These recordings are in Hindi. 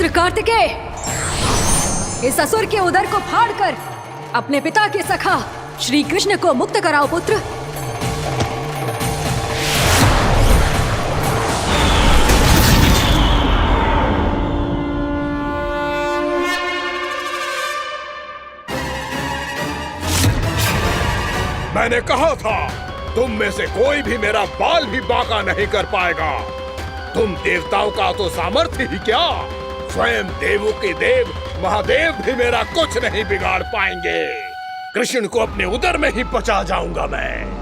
पुत्र कार्तिकेय, इस असुर के उदर को फाड़कर अपने पिता के सखा श्री कृष्ण को मुक्त कराओ पुत्र। मैंने कहा था तुम में से कोई भी मेरा बाल भी बांका नहीं कर पाएगा। तुम देवताओं का तो सामर्थ्य ही क्या, स्वयं देवों के देव महादेव भी मेरा कुछ नहीं बिगाड़ पाएंगे। कृष्ण को अपने उदर में ही पचा जाऊंगा मैं।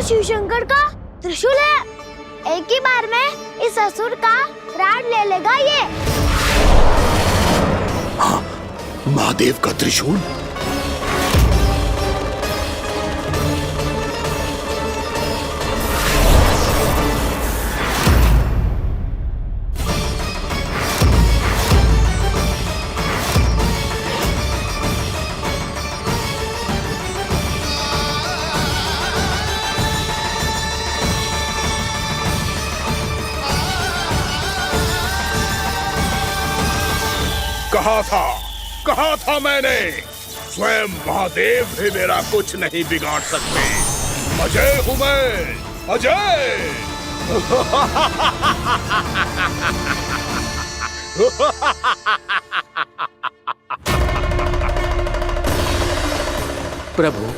शिव शंकर का त्रिशूल है। एक ही बार में इस असुर का प्राण ले लेगा ये। हाँ, महादेव का त्रिशूल। कहा था मैंने, स्वयं महादेव भी मेरा कुछ नहीं बिगाड़ सकते। अजय हूं मैं, अजय। प्रभु,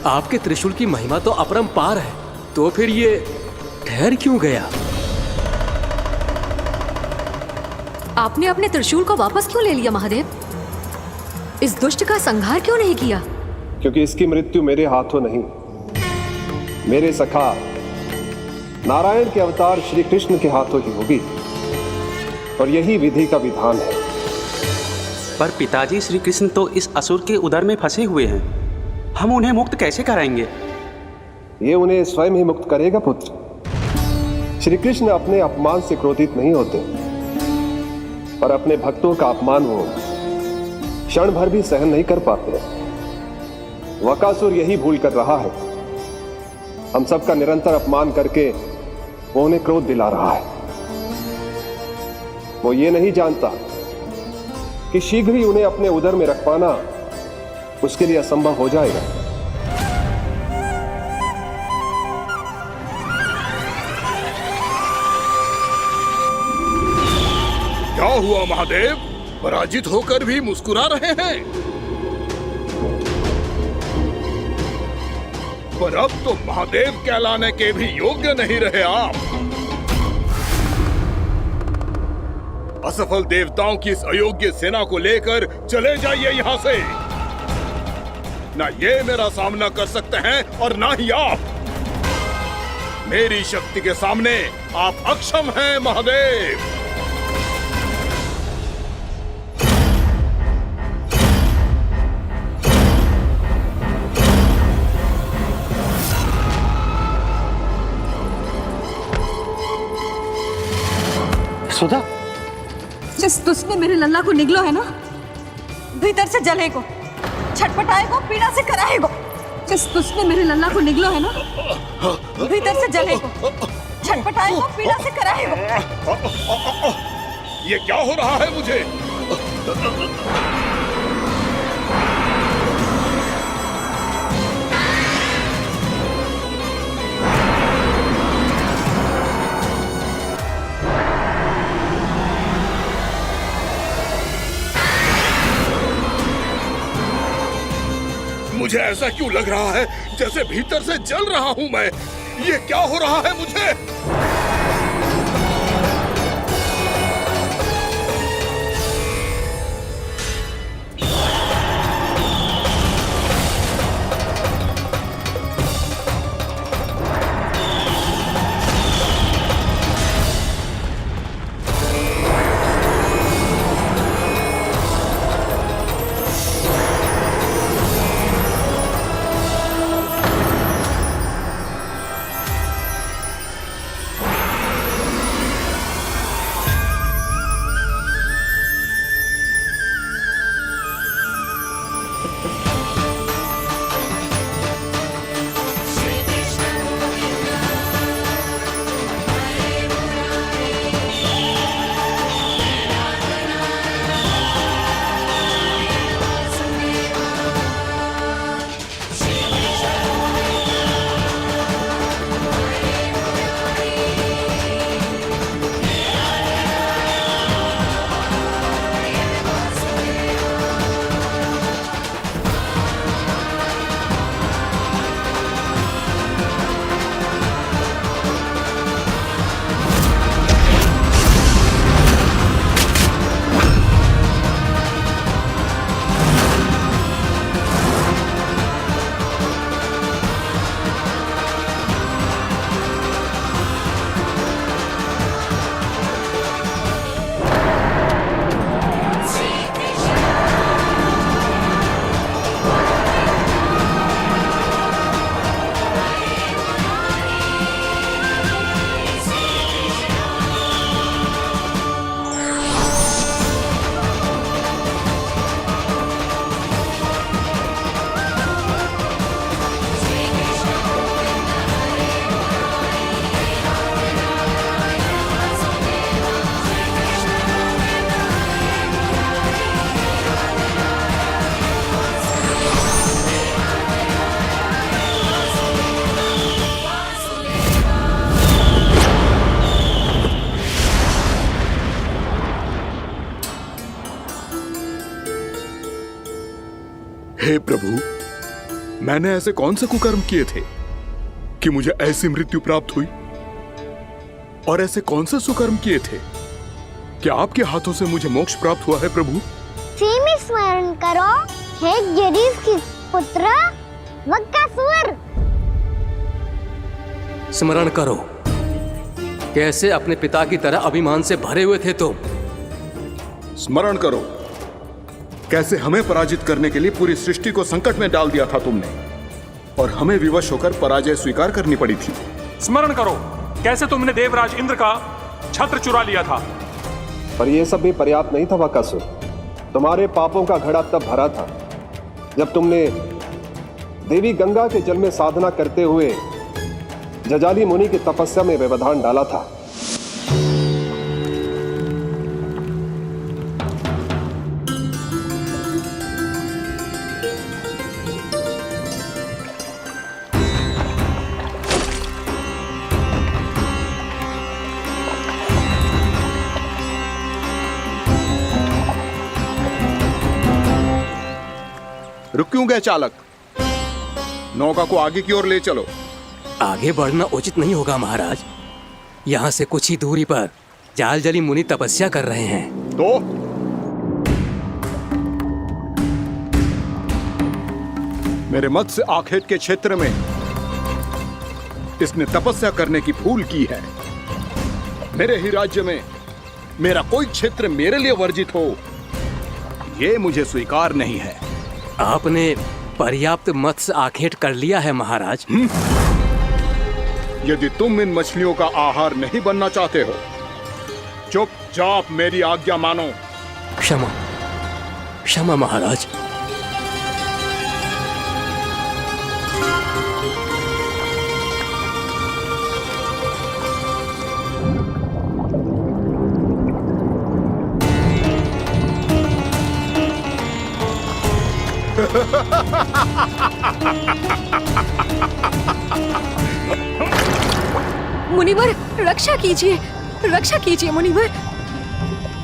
आपके त्रिशूल की महिमा तो अपरंपार है, तो फिर ये ठहर क्यों गया? आपने अपने त्रिशूल को वापस क्यों ले लिया महादेव? इस दुष्ट का संहार क्यों नहीं किया? क्योंकि इसकी मृत्यु मेरे हाथों नहीं, मेरे सखा नारायण के अवतार श्री कृष्ण के हाथों ही होगी, और यही विधि का विधान है। पर पिताजी, श्री कृष्ण तो इस असुर के उदर में फंसे हुए हैं, हम उन्हें मुक्त कैसे कराएंगे? ये उन्हें स्वयं ही मुक्त करेगा पुत्र। श्री कृष्ण अपने अपमान से क्रोधित नहीं होते, पर अपने भक्तों का अपमान वो क्षण भर भी सहन नहीं कर पाते। वकासुर यही भूल कर रहा है, हम सबका निरंतर अपमान करके वो उन्हें क्रोध दिला रहा है। वो ये नहीं जानता कि शीघ्र ही उन्हें अपने उदर में रख पाना उसके लिए असंभव हो जाएगा। क्या हुआ महादेव, पराजित होकर भी मुस्कुरा रहे हैं? पर अब तो महादेव कहलाने के भी योग्य नहीं रहे आप। असफल देवताओं की इस अयोग्य सेना को लेकर चले जाइए यहाँ से। ना ये मेरा सामना कर सकते हैं और ना ही आप। मेरी शक्ति के सामने आप अक्षम हैं महादेव। सुधा, जिस दुष्ट ने मेरे लल्ला को निगलो है ना, भीतर से जलेगो, छटपटाएगो, पीड़ा से कराएगो। जिस दुष्ट ने मेरे लल्ला को निगलो है ना, भीतर से जलेगो, छटपटाएगो, पीड़ा से कराएगो। ये क्या हो रहा है मुझे? मुझे ऐसा क्यों लग रहा है जैसे भीतर से जल रहा हूं मैं। ये क्या हो रहा है मुझे? हे प्रभु, मैंने ऐसे कौन से कुकर्म किए थे कि मुझे ऐसी मृत्यु प्राप्त हुई? और ऐसे कौन से सुकर्म किए थे कि आपके हाथों से मुझे मोक्ष प्राप्त हुआ है प्रभु? में स्मरण करो, हे जरीस की पुत्र वक्कासुर। स्मरण करो, कैसे अपने पिता की तरह अभिमान से भरे हुए थे तुम। स्मरण करो, कैसे हमें पराजित करने के लिए पूरी सृष्टि को संकट में डाल दिया था तुमने, और हमें विवश होकर पराजय स्वीकार करनी पड़ी थी। स्मरण करो, कैसे तुमने देवराज इंद्र का छत्र चुरा लिया था। पर यह सब भी पर्याप्त नहीं था वक्कासुर। तुम्हारे पापों का घड़ा तब भरा था जब तुमने देवी गंगा के जल में साधना करते हुए जजाली मुनि की तपस्या में व्यवधान डाला था। रुक क्यों गए चालक? नौका को आगे की ओर ले चलो। आगे बढ़ना उचित नहीं होगा महाराज। यहाँ से कुछ ही दूरी पर जालजली मुनि तपस्या कर रहे हैं। तो मेरे मत्स्य आखेट के क्षेत्र में इसने तपस्या करने की भूल की है। मेरे ही राज्य में मेरा कोई क्षेत्र मेरे लिए वर्जित हो, यह मुझे स्वीकार नहीं है। आपने पर्याप्त मत्स्य आखेट कर लिया है महाराज। यदि तुम इन मछलियों का आहार नहीं बनना चाहते हो, चुपचाप मेरी आज्ञा मानो। क्षमा, क्षमा महाराज। मुनिवर, रक्षा कीजिए, रक्षा कीजिए मुनिवर।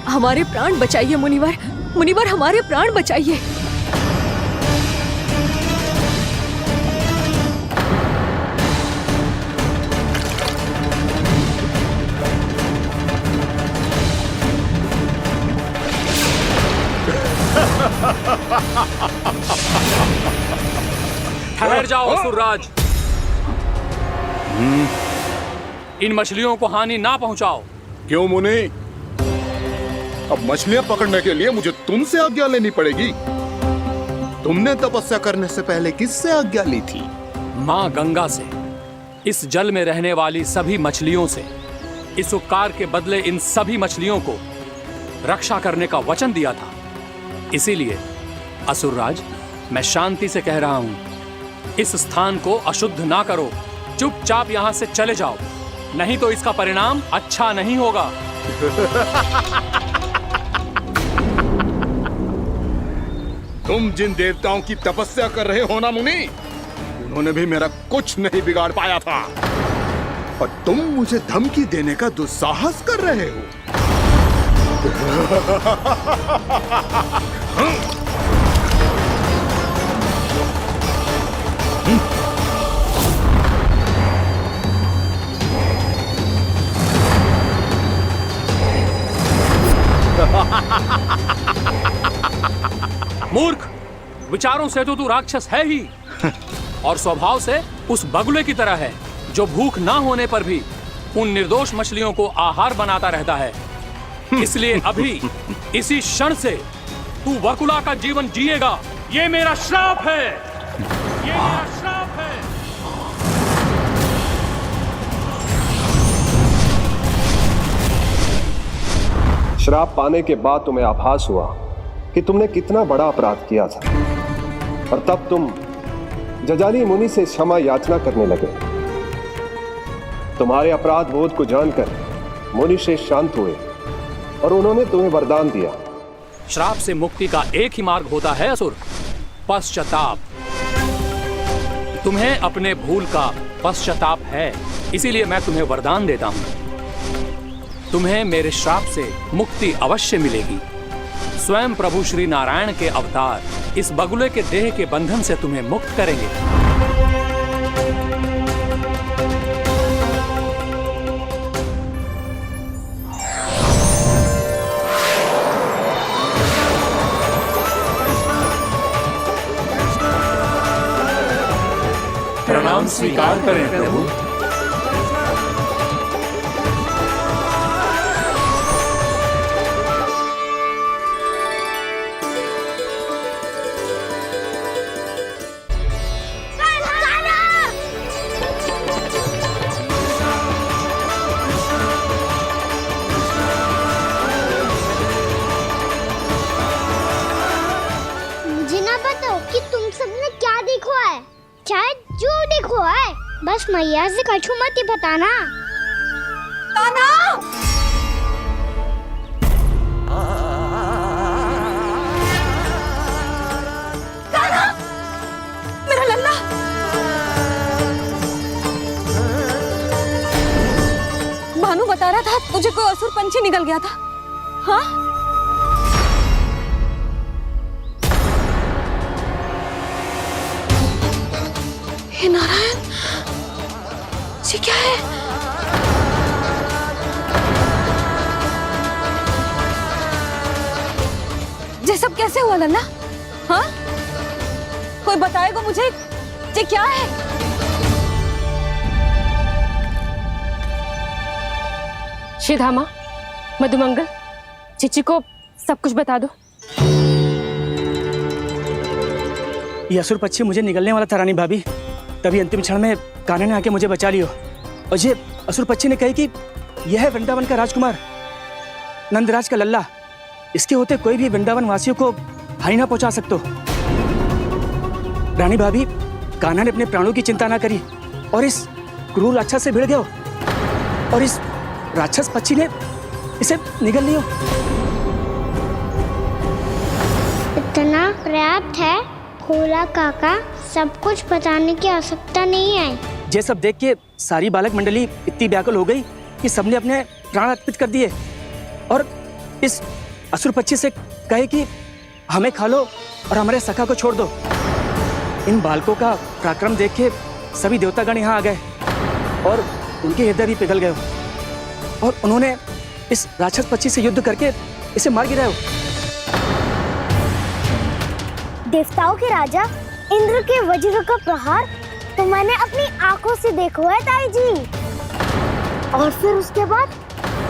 हमारे प्राण बचाइए मुनिवर, मुनिवर हमारे प्राण बचाइए। ठहर जाओ असुरराज, इन मछलियों को हानि ना पहुंचाओ। क्यों मुनि? अब मछलियां पकड़ने के लिए मुझे तुमसे आज्ञा लेनी पड़ेगी। तुमने तपस्या करने से पहले किससे आज्ञा ली थी? मां गंगा से, इस जल में रहने वाली सभी मछलियों से। इस उपकार के बदले इन सभी मछलियों को रक्षा करने का वचन दिया था। इसीलिए असुरराज, मैं शांति से कह रहा हूं, इस स्थान को अशुद्ध ना करो। चुपचाप यहां से चले जाओ, नहीं तो इसका परिणाम अच्छा नहीं होगा। तुम जिन देवताओं की तपस्या कर रहे हो ना मुनि, उन्होंने भी मेरा कुछ नहीं बिगाड़ पाया था, और तुम मुझे धमकी देने का दुस्साहस कर रहे हो। मूर्ख, विचारों से तो तू राक्षस है ही, और स्वभाव से उस बगुले की तरह है जो भूख ना होने पर भी उन निर्दोष मछलियों को आहार बनाता रहता है। इसलिए अभी इसी क्षण से तू वकुला का जीवन जिएगा। ये मेरा श्राप है, ये मेरा श्राप है। श्राप पाने के बाद तुम्हें आभास हुआ कि तुमने कितना बड़ा अपराध किया था, और तब तुम जजाली मुनि से क्षमा याचना करने लगे। तुम्हारे अपराध बोध को जानकर मुनि श्रेष्ठ शांत हुए और उन्होंने तुम्हें वरदान दिया। श्राप से मुक्ति का एक ही मार्ग होता है असुर, पश्चाताप। तुम्हें अपने भूल का पश्चाताप है, इसीलिए मैं तुम्हें वरदान देता हूं। तुम्हें मेरे श्राप से मुक्ति अवश्य मिलेगी। स्वयं प्रभु श्री नारायण के अवतार इस बगुले के देह के बंधन से तुम्हें मुक्त करेंगे। प्रणाम स्वीकार करें प्रभु। मुझे ना पता कि तुम सबने क्या देखो है, शायद जो देखो है, बस मैया से कछु मत ही बताना। कान्हा! कान्हा! मेरा लल्ला! भानु बता रहा था तुझे कोई असुर पंछी निकल गया था। हाँ? हे नारायण, ये क्या है? ये सब कैसे हुआ लल्ला? हाँ? कोई बताएगा मुझे ये क्या है? श्रीधामा, मधुमंगल, चिची को सब कुछ बता दो। ये असुर पक्षी मुझे निगलने वाला था रानी भाभी, तभी अंतिम क्षण में कान्हा ने आके मुझे बचा लियो। और ये असुर पक्षी ने कही कि यह है वृंदावन का राजकुमार, नंदराज का लल्ला। इसके होते कोई भी वृंदावन वासियों को हानि ना पहुंचा सकते। रानी भाभी, कान्हा ने अपने प्राणों की चिंता ना करी और इस क्रूर राक्षस से भिड़ गयो और इस राक्षस पक्षी ने इसे निगल लियो। इतना पर्याप्त है, भोला काका, सब कुछ बताने की आवश्यकता नहीं है। ये सब देख के सारी बालक मंडली इतनी व्याकुल हो गई कि सबने अपने प्राण अर्पित कर दिए और इस असुर पक्षी से कहे कि हमें खा लो और हमारे सखा को छोड़ दो। इन बालकों का पराक्रम देख के सभी देवतागण यहाँ आ गए और उनके हृदय भी पिघल गए और उन्होंने इस राक्षस पक्षी से युद्ध करके इसे मार गिराया। देवताओं के राजा इंद्र के वज्र का प्रहार तो मैंने अपनी आंखों से देखा है ताई जी। और फिर उसके बाद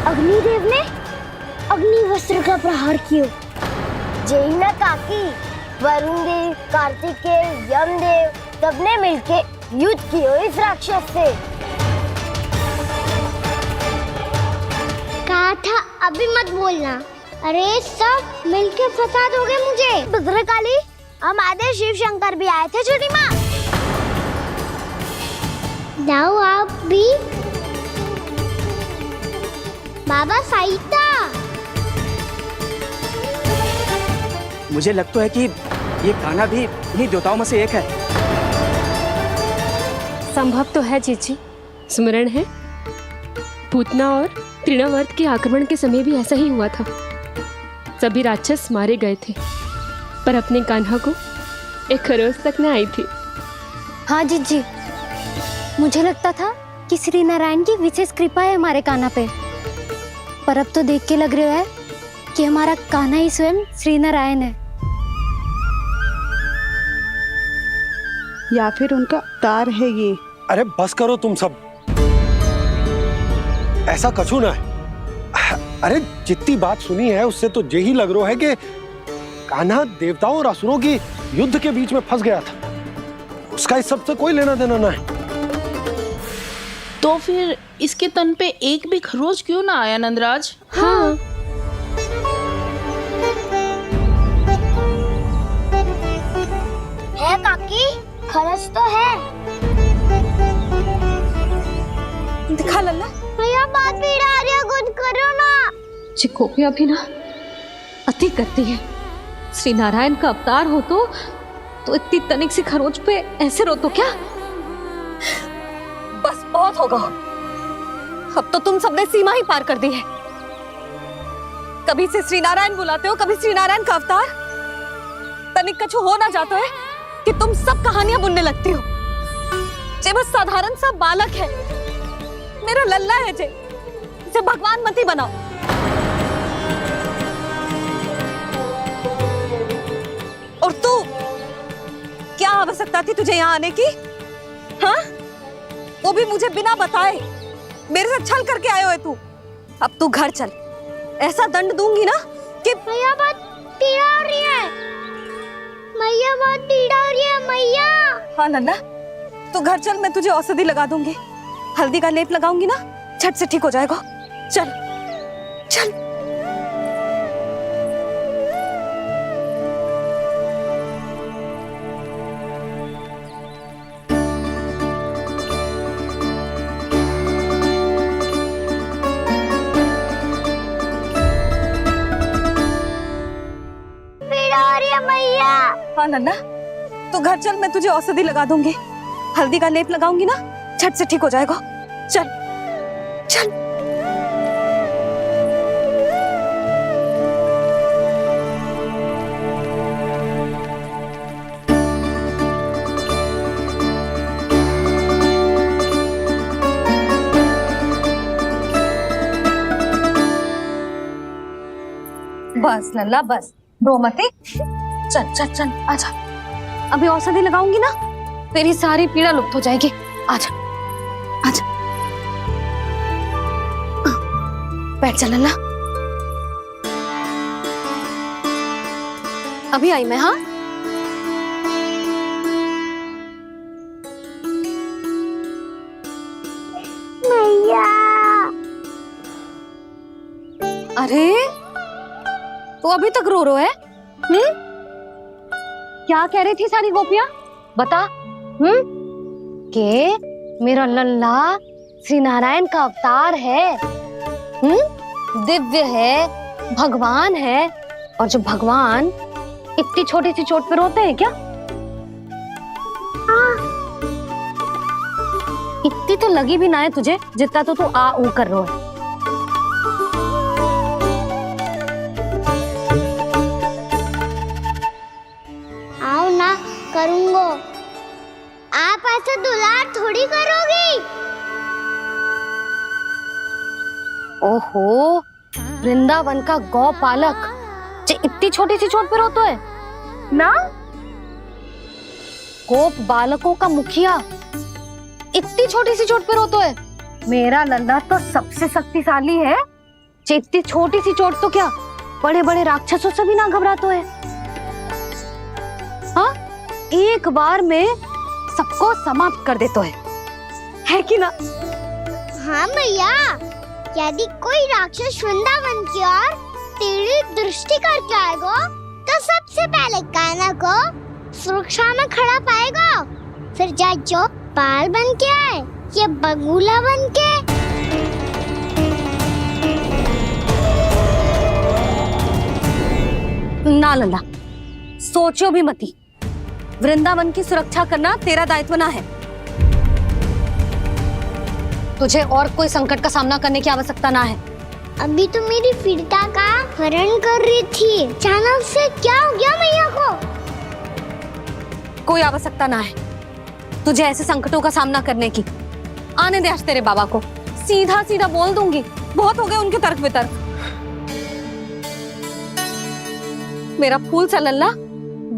अग्निदेव ने अग्निवस्त्र का प्रहार किया। जय न काकी, वरुण देव, कार्तिकेय, यमदेव सबने मिलके युद्ध किया इस राक्षस से। कहा था अभी मत बोलना। अरे सब मिलके फंसा दोगे मुझे। भद्रकाली, हमारे शिव शंकर भी आए थे छोटी माँ। जाओ आप भी। बाबा साईता, मुझे लगता है कि ये कान्हा भी इन्हीं देवताओं में से एक है। संभव तो है चीची, स्मरण है पूतना और तृणावर्त के आक्रमण के समय भी ऐसा ही हुआ था। सभी राक्षस मारे गए थे पर अपने कान्हा को एक खरोच तक न आई थी। हाँ जीजी, मुझे लगता था कि श्री नारायण की विशेष कृपा है हमारे कान्हा पे, पर अब तो देख के लग रहा है कि हमारा कान्हा ही स्वयं श्री नारायण है। या फिर उनका अवतार है ये। अरे बस करो तुम सब, ऐसा कछु ना है। अरे जितनी बात सुनी है उससे तो यही लग रहा है कि कान्हा देवताओं और असुरों की युद्ध के बीच में फंस गया था। उसका इस सब से कोई लेना देना ना है। तो फिर इसके तन पे एक भी खरोच क्यों ना आया नंदराज? हाँ, है काकी, खरच तो है। दिखा लल्ला। भैया बात पीड़ा आ रही है, कुछ करो ना। चिकोपिया भी ना अति करती है। श्री नारायण का अवतार हो तो इतनी तनिक सी खरोच पे ऐसे रो तो क्या? बस बहुत होगा। अब तो तुम सबने सीमा ही पार कर दी है। कभी से श्री नारायण बुलाते हो, कभी श्री नारायण का अवतार। तनिक कछु हो ना जातो है कि तुम सब कहानियां बुनने लगती हो। जे बस साधारण सा बालक है, मेरा लल्ला है जे, इसे भगवान मती बनाओ। और तू, क्या आवश्यकता थी तुझे यहाँ आने की? हाँ, वो भी मुझे बिना बताए। मेरे से छल करके आयो है तू। अब तू घर चल, ऐसा दंड दूंगी ना कि मैया बहुत पीड़ा हो रही है। मैया बहुत पीड़ा हो रही है मैया। हाँ नन्ना, तू घर चल, मैं तुझे औषधि लगा दूंगी। हल्दी का लेप लगाऊंगी ना, झट से ठीक हो जाएगा। चल चल। हाँ नन्ना, तू घर चल, मैं तुझे औषधि लगा दूंगी। हल्दी का लेप लगाऊंगी ना, झट से ठीक हो जाएगा। चल चल। बस लल्ला बस, रो मत। चल चल चल, आजा। अभी औषधि लगाऊंगी ना, तेरी सारी पीड़ा लुप्त हो जाएगी। आजा आजा, बैठ जा लल्ला। अभी आई मैं। हाँ, मैया। अरे तू अभी तक रो है? क्या कह रही थी सारी गोपियां? बता। के मेरा लल्ला श्री नारायण का अवतार है, दिव्य है, भगवान है। और जो भगवान इतनी छोटी सी चोट पे रोते हैं क्या? इतनी तो लगी भी ना है तुझे, जितना तो तू आ ऊ कर रो है। आओ ना, करूंगो। आप ऐसे दुलार थोड़ी करोगी। ओहो, वृंदावन का गौपालक जो इतनी छोटी सी चोट पे रोता है ना? गोप बालकों का मुखिया इतनी छोटी सी चोट पे रोता है? मेरा लल्ला तो सबसे शक्तिशाली है। इतनी छोटी सी चोट तो क्या, बड़े बड़े राक्षसों से भी ना घबराता है। हाँ, एक बार में सबको समाप्त कर देता है कि ना? हाँ मैया, यदि कोई राक्षस वृंदावन की ओर तेरी दृष्टि करके आएगा, तो सबसे पहले कान्हा को सुरक्षा में खड़ा पाएगा। फिर चाहे जो बाल बन के आए या बगुला बन के। ना लल्ला, सोचो भी मती। वृंदावन की सुरक्षा करना तेरा दायित्व ना है। तुझे और कोई संकट का सामना करने की आवश्यकता ना है। अभी तो मेरी पीड़िता का हरण कर रही थी, अचानक से क्या हो गया मैया को? कोई आवश्यकता ना है तुझे ऐसे संकटों का सामना करने की। आने दे आज तेरे बाबा को, सीधा सीधा बोल दूंगी। बहुत हो गए उनके तर्क वितर्क। मेरा फूल सा लल्ला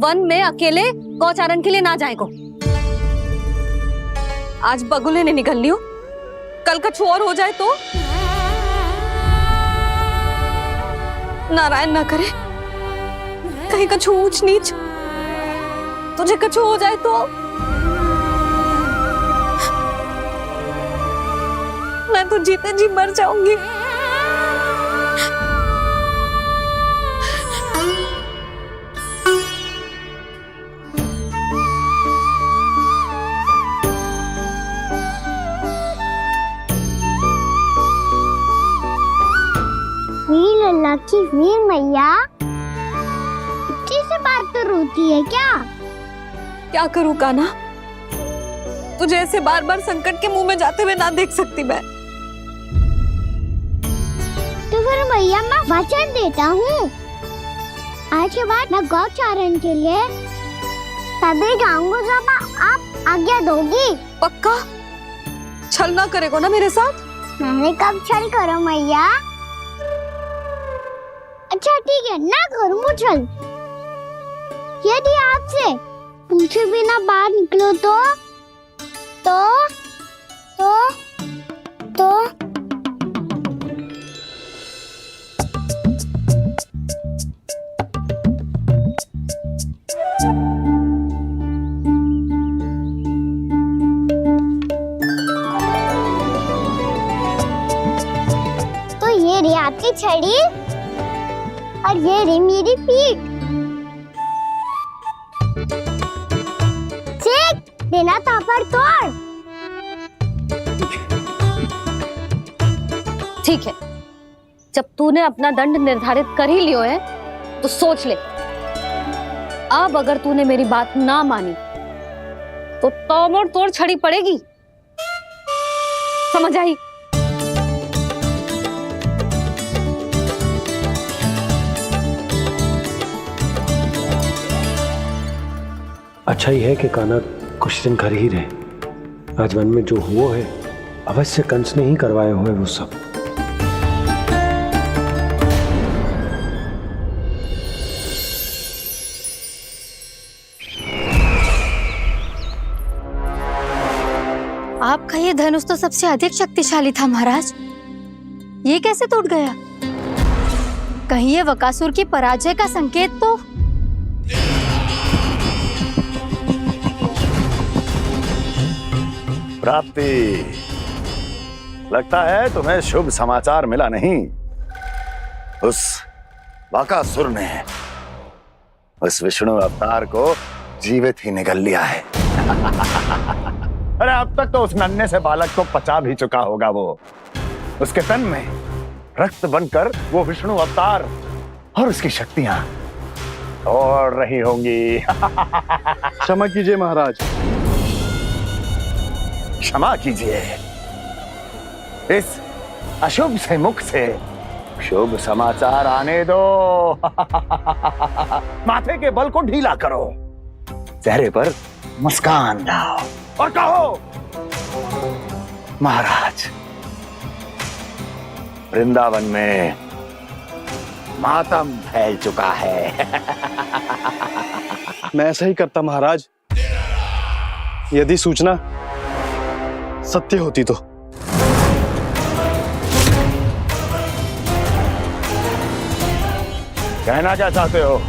वन में अकेले गौचारण के लिए ना जाएगो। आज बगुले ने निकल लियो, कल कछु और हो जाए तो? नारायण ना करे, कहीं कछु ऊंच नीच तुझे कछु हो जाए तो? मैं तो जीते जी मर जाऊंगी। लल्ला की वीर मैया इतनी सी बात तो रोती है क्या? क्या करूं कान्हा, तुझे ऐसे बार बार संकट के मुंह में जाते हुए ना देख सकती मैं। तो फिर मैया मैं वचन देता हूँ, आज के बाद मैं गौचारण के लिए तभी जाऊंगा जब आप आज्ञा दोगी। पक्का छल ना करेगा ना मेरे साथ? मैंने कब छल करो मैया? अच्छा ठीक है, ना करूँ छल। यदि आपसे पूछे बिना बाहर निकलो तो ये रही आपकी छड़ी और ये रही मेरी पीठ। चेक देना तापर तोड़। ठीक है, जब तूने अपना दंड निर्धारित कर ही लियो है तो सोच ले, अब अगर तूने मेरी बात ना मानी तो तोड़ तोड़ छड़ी पड़ेगी, समझ आई? अच्छा ही है कि कान्हा कुछ दिन घर ही रहे। आज वन में जो हुआ है अवश्य कंस ने ही करवाए हुए वो सब। आपका ये धनुष तो सबसे अधिक शक्तिशाली था महाराज, ये कैसे टूट गया? कहीं ये बकासुर की पराजय का संकेत तो? प्राप्ति, लगता है तुम्हें शुभ समाचार मिला नहीं। उस बकासुर ने उस विष्णु अवतार को जीवित ही निगल लिया है। अरे अब तक तो उस नन्हे से बालक को पचा भी चुका होगा वो। उसके तन में रक्त बनकर वो विष्णु अवतार और उसकी शक्तियां दौड़ रही होंगी। क्षमा कीजिए महाराज। क्षमा कीजिए, इस अशुभ से मुख से शुभ समाचार आने दो। माथे के बल को ढीला करो, चेहरे पर मुस्कान लाओ और कहो, महाराज, वृंदावन में मातम फैल चुका है। मैं ऐसा ही करता महाराज, यदि सूचना सत्य होती तो। कहना क्या चाहते हो?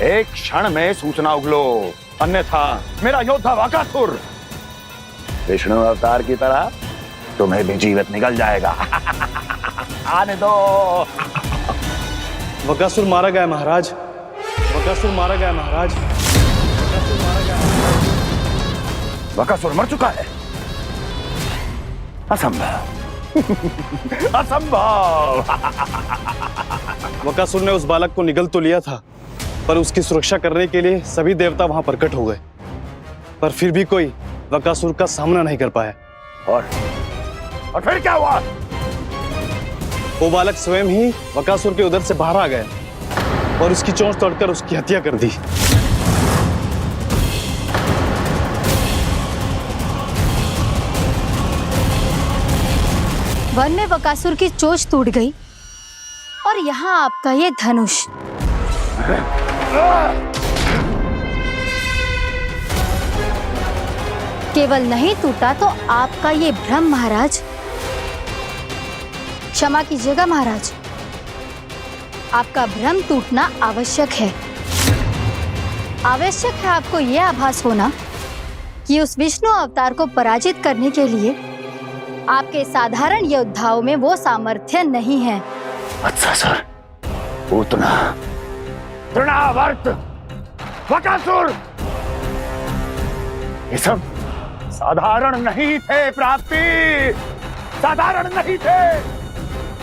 एक क्षण में सूचना उगलो, अन्यथा मेरा योद्धा बकासुर विष्णु अवतार की तरह तुम्हें भी जीवित निकल जाएगा। आने दो। बकासुर मारा गया महाराज, बकासुर मारा गया महाराज, बकासुर मारा गया। बकासुर मर चुका है? असंभव। असंभव। बकासुर ने उस बालक को निगल तो लिया था, पर उसकी सुरक्षा करने के लिए सभी देवता वहां प्रकट हो गए, पर फिर भी कोई बकासुर का सामना नहीं कर पाया। और फिर क्या हुआ? वो बालक स्वयं ही बकासुर के उदर से बाहर आ गया और उसकी चोंच तोड़कर उसकी हत्या कर दी। वन में बकासुर की चोंच टूट गई और यहाँ आपका ये धनुष। केवल नहीं टूटा तो आपका ये भ्रम महाराज। क्षमा कीजिएगा महाराज, आपका भ्रम टूटना आवश्यक है। आवश्यक है आपको यह आभास होना कि उस विष्णु अवतार को पराजित करने के लिए आपके साधारण योद्धाओं में वो सामर्थ्य नहीं है। अच्छा सर, पूतना, तृणावर्त, बकासुर, ये सब साधारण नहीं थे प्राप्ति, साधारण नहीं थे।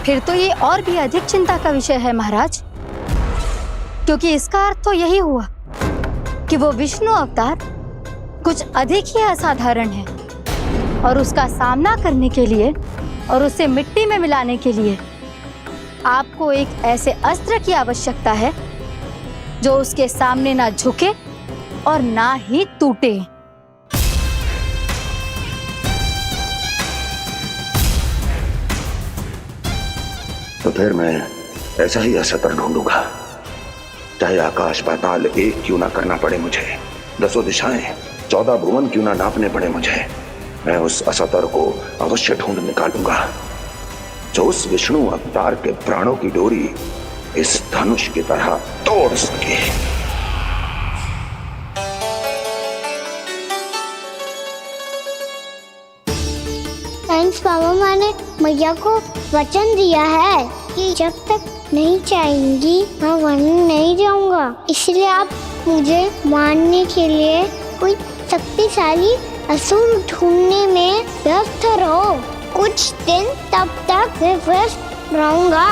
फिर तो ये और भी अधिक चिंता का विषय है महाराज, क्योंकि इसका अर्थ तो यही हुआ कि वो विष्णु अवतार कुछ अधिक ही असाधारण है और उसका सामना करने के लिए और उसे मिट्टी में मिलाने के लिए आपको एक ऐसे अस्त्र की आवश्यकता है जो उसके सामने ना झुके और ना ही टूटे। तो फिर मैं ऐसा ही अस्त्र ढूंढूंगा, चाहे आकाश पाताल एक क्यों ना करना पड़े मुझे, 10 दिशाएं 14 भुवन क्यों ना नापने पड़े मुझे, मैं उस अस्त्र को अवश्य ढूंढ निकालूंगा जो उस विष्णु अवतार के प्राणों की डोरी इस धनुष की तरह तोड़ सके। थैंक्स पापा, मैंने मैया को वचन दिया है कि जब तक नहीं चाहेंगी मैं वन नहीं जाऊंगा। इसलिए आप मुझे मारने के लिए कोई शक्तिशाली असुर ढूंढने में व्यस्त रहो। कुछ दिन तब तक मैं व्यस्त रहूंगा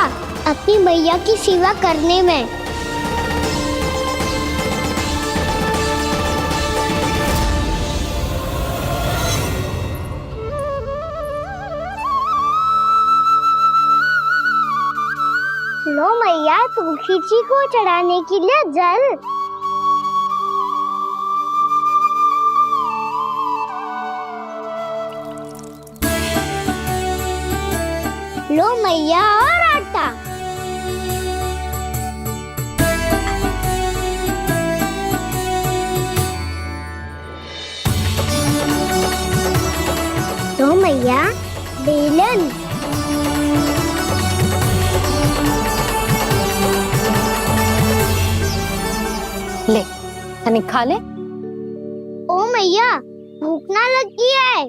अपनी मैया की सेवा करने में। लो मैया, तुलसी जी को चढ़ाने के लिए जल। लो मैया, और आटा। लो मैया, बेलन। ले, तनिक खा ले। ओ मैया, भूख ना लगी है।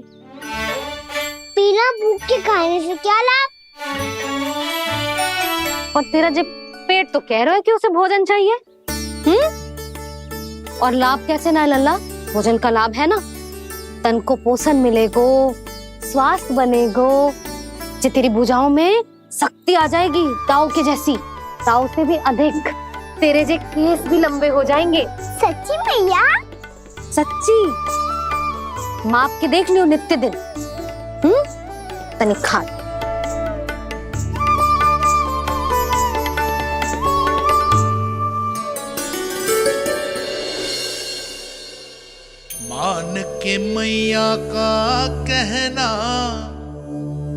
बिना भूख के खाने से क्या लाभ? और तेरा जब पेट तो कह रहा है कि उसे भोजन चाहिए, और लाभ कैसे ना लल्ला? भोजन का लाभ है ना, तन को पोषण मिलेगो, स्वास्थ्य बनेगो, जो तेरी भुजाओं में शक्ति आ जाएगी ताऊ के जैसी, ताऊ से भी अधिक। तेरे जे केस भी लंबे हो जाएंगे। सच्ची मैया? सच्ची। माप के देख लियो नित्य दिन। तनिक खा। मान के मैया का कहना,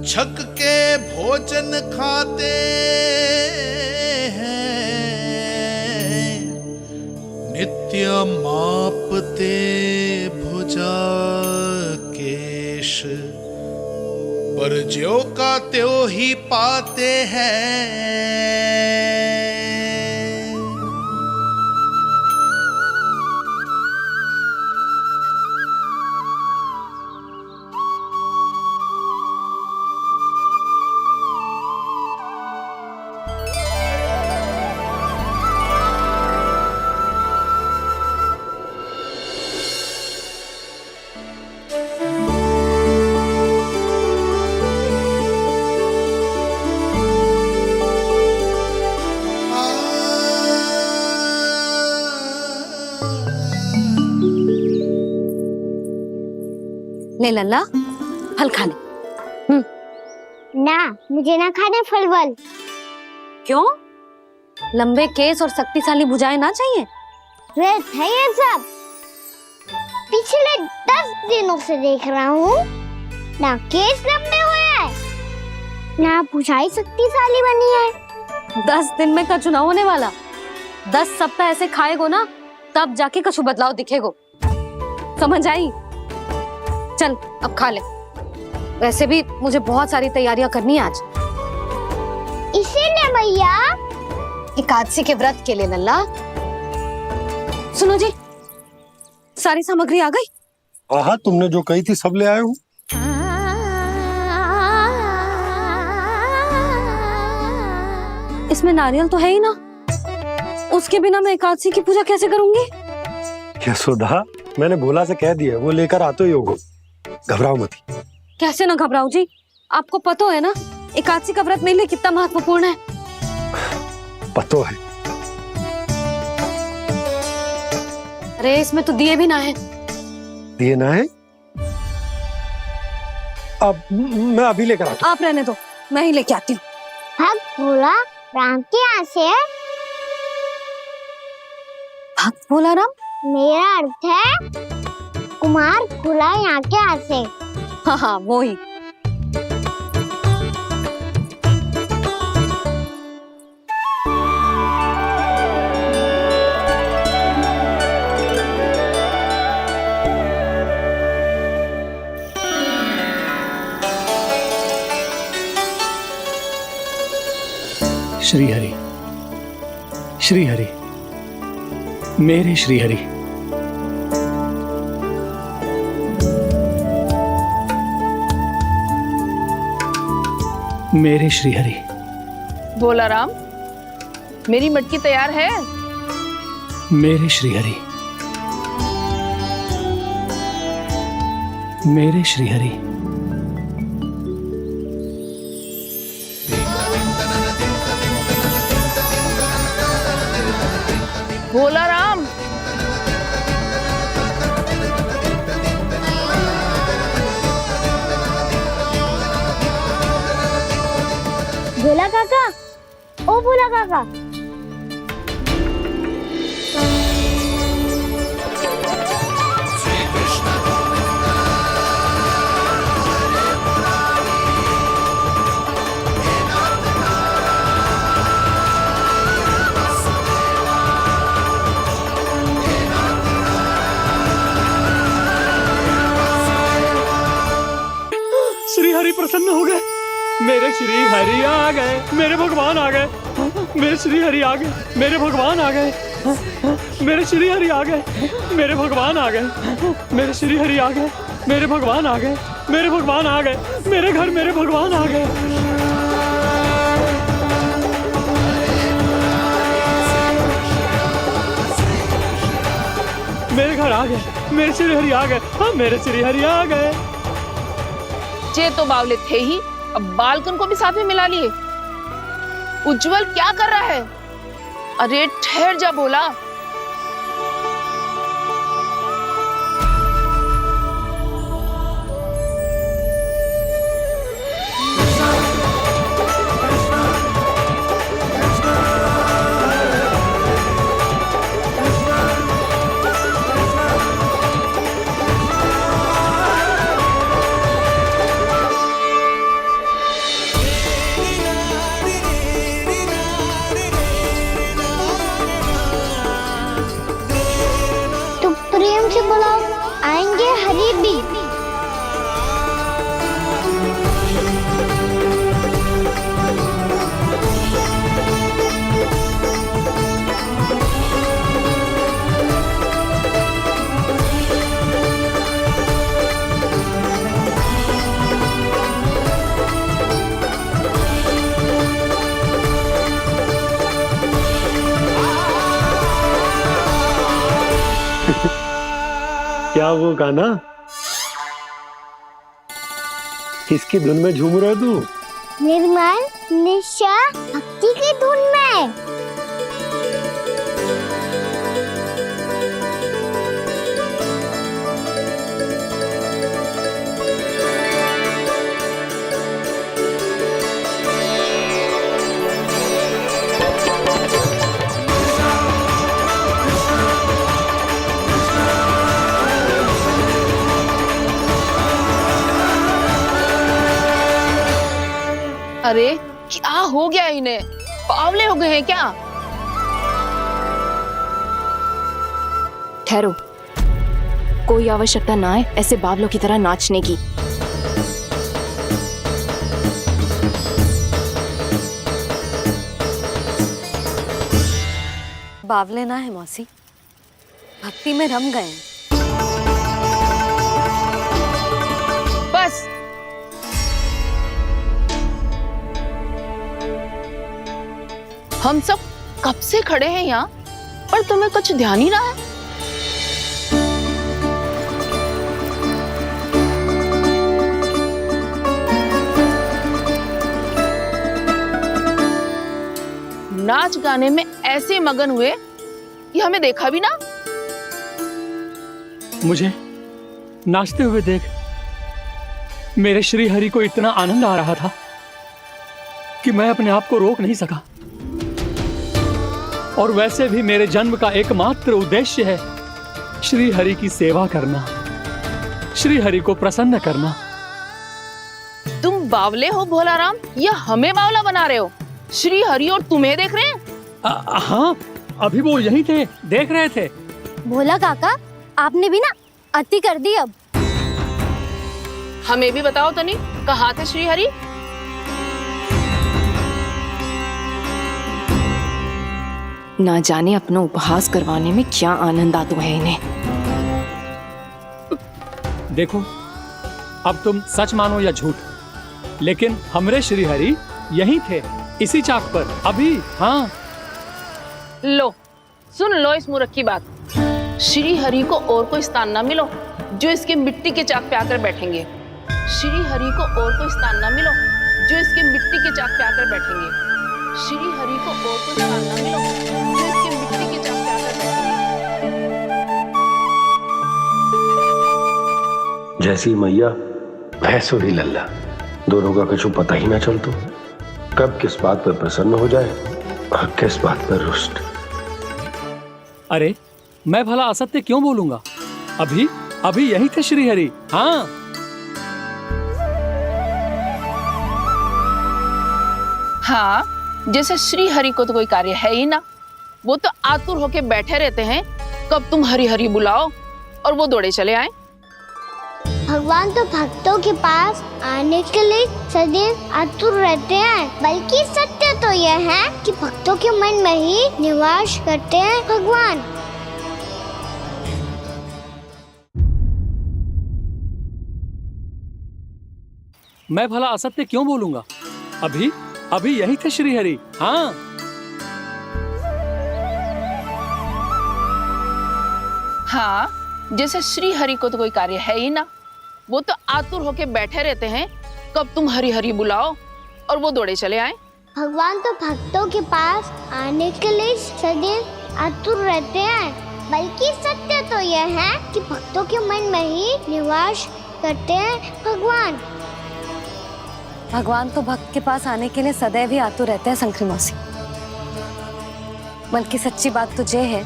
छक के भोजन खाते हैं, नित्य मापते भुजा केश, पर ज्यों का त्यों ही पाते हैं। ले लल्ला, फल खा ले। ना, मुझे ना खाने फल वल। क्यों? लंबे केस और शक्तिशाली भुजाएं ना चाहिए? व्यर्थ है ये सब। पिछले 10 दिनों से देख रहा हूँ, ना केस लंबे हुए हैं, ना भुजाएं शक्तिशाली बनी है। 10 दिन में का चुनाव होने वाला। 10 सप्ताह ऐसे खाएगो ना, तब जाके कुछ बदलाव दिखेगो। समझ आई? चल अब खा ले। वैसे भी मुझे बहुत सारी तैयारियां करनी है आज। इसीलिए मैया, एकादशी के व्रत के लिए लल्ला। सुनो जी, सारी सामग्री आ गई? हाँ, तुमने जो कही थी सब ले आए हूँ। इसमें नारियल तो है ही ना, उसके बिना मैं एकादशी की पूजा कैसे करूंगी? यशोदा, मैंने भोला से कह दिया, वो लेकर आते ही होगा, घबराओ मत। कैसे ना घबराओ जी, आपको पता है ना एकादशी का व्रत मेरे लिए कितना महत्वपूर्ण है। पता है। अरे इसमें तो दिए भी ना है। दिए ना है? अब मैं अभी लेकर आता हूँ। आप रहने दो, मैं ही लेके आती हूँ। भाग भोला, राम के यहाँ से है? भक्त भोलाराम? मेरा अर्थ है कुमार खुला यहाँ के यहाँ से। हाँ हाँ वो ही। श्री हरि, श्री हरि, मेरे श्री हरि। मेरे श्री हरि। भोलाराम, मेरी मटकी तैयार है? मेरे श्री हरि, मेरे श्री हरि। भोलाराम, भोला काका, ओ भोला काका। श्री हरि प्रसन्न हो गए। मेरे श्री हरि आ गए, मेरे भगवान आ गए। मेरे श्री हरि आ गए, मेरे भगवान आ गए। मेरे श्री हरि आ गए, मेरे भगवान आ गए। मेरे श्री हरि आ गए, मेरे भगवान आ गए। मेरे भगवान आ गए, मेरे घर मेरे भगवान आ गए। मेरे घर आ गए, मेरे श्री हरि आ गए। हाँ, मेरे श्री हरि आ गए। जे तो बावले थे ही, अब बालकन को भी साथ में मिला लिए। उज्जवल क्या कर रहा है? अरे ठहर जा बोला। बुलाओ, आएंगे हरी भी। क्या वो गाना? किसकी धुन में झूम रहा तू? निर्मल निशा भक्ति की धुन में। अरे क्या हो गया इन्हें? पावले हो गए हैं क्या? ठहरो, कोई आवश्यकता ना है ऐसे बावलों की तरह नाचने की। बावले ना है मौसी, भक्ति में रम गए। बस हम सब कब से खड़े हैं यहाँ, पर तुम्हें कुछ ध्यान ही रहा है। नाच गाने में ऐसे मगन हुए कि हमें देखा भी ना। मुझे नाचते हुए देख मेरे श्री हरि को इतना आनंद आ रहा था कि मैं अपने आप को रोक नहीं सका। और वैसे भी मेरे जन्म का एकमात्र उद्देश्य है श्री हरि की सेवा करना, श्री हरि को प्रसन्न करना। तुम बावले हो भोलाराम या हमें बावला बना रहे हो? श्री हरि और तुम्हें देख रहे हैं? हाँ, अभी वो यहीं थे, देख रहे थे। भोला काका, आपने भी ना अति कर दी अब। हमें भी बताओ तनी, कहाँ थे श्री हरि? ना जाने अपना उपहास करवाने में क्या आनंद आता है इन्हें। देखो, अब तुम सच मानो या झूठ, लेकिन हमरे श्री हरि यहीं थे, इसी चाक पर अभी। हाँ, लो सुन लो इस मूर्ख की बात। श्री हरि को और कोई स्थान ना मिलो जो इसके मिट्टी के चाक पे आकर बैठेंगे। श्री हरि को और कोई स्थान ना मिलो जो इसके मिट्टी के चाक पे आकर बैठेंगे। श्री हरि को और कोई स्थान ना मिलो जो इसके मिट्टी के चाक पे आकर बैठेंगे। जैसी मैया भैंसुरी लल्ला, दोनों का कुछ पता ही ना चलतो, कब किस बात पर प्रसन्न हो जाए और किस बात पर रुष्ट। अरे मैं भला असत्य क्यों बोलूंगा? अभी अभी यही थे श्री हरि। हाँ, हाँ, जैसे श्री हरि को तो कोई कार्य है ही ना, वो तो आतुर होके बैठे रहते हैं कब तुम हरि हरि बुलाओ और वो दौड़े चले आए। भगवान तो भक्तों के पास आने के लिए सदैव आतुर रहते हैं, बल्कि सत्य तो यह है कि भक्तों के मन में ही निवास करते हैं भगवान। मैं भला असत्य क्यों बोलूंगा? अभी अभी यही थे श्री हरि। हाँ, हाँ, जैसे श्री हरि को तो कोई कार्य है ही ना, वो तो आतुर होके बैठे रहते हैं कब तुम हरि हरि बुलाओ और वो दौड़े चले आए। भगवान तो भक्तों के पास आने के लिए सदैव आतुर रहते हैं, बल्कि सत्य तो यह है कि भक्तों के मन में ही निवास करते हैं भगवान। भगवान तो भक्त के पास आने के लिए सदैव ही आतुर रहते हैं शंकरी मौसी। बल्कि सच्ची बात तो ये है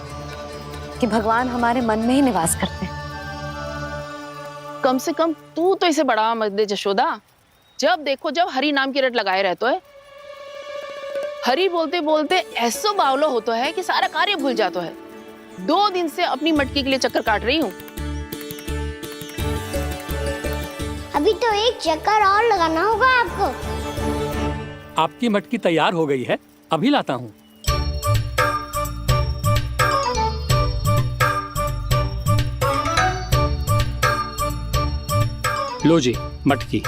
कि भगवान हमारे मन में ही निवास करते हैं। कम से कम तू तो इसे बढ़ावा मत दे जशोदा। जब देखो जब हरि नाम की रट लगाए रहते है। हरि बोलते बोलते ऐसो बावलो होता है कि सारा कार्य भूल जाता है। 2 दिन से अपनी मटकी के लिए चक्कर काट रही हूँ। अभी तो एक चक्कर और लगाना होगा आपको। आपकी मटकी तैयार हो गई है, अभी लाता हूँ। लो जी मटकी।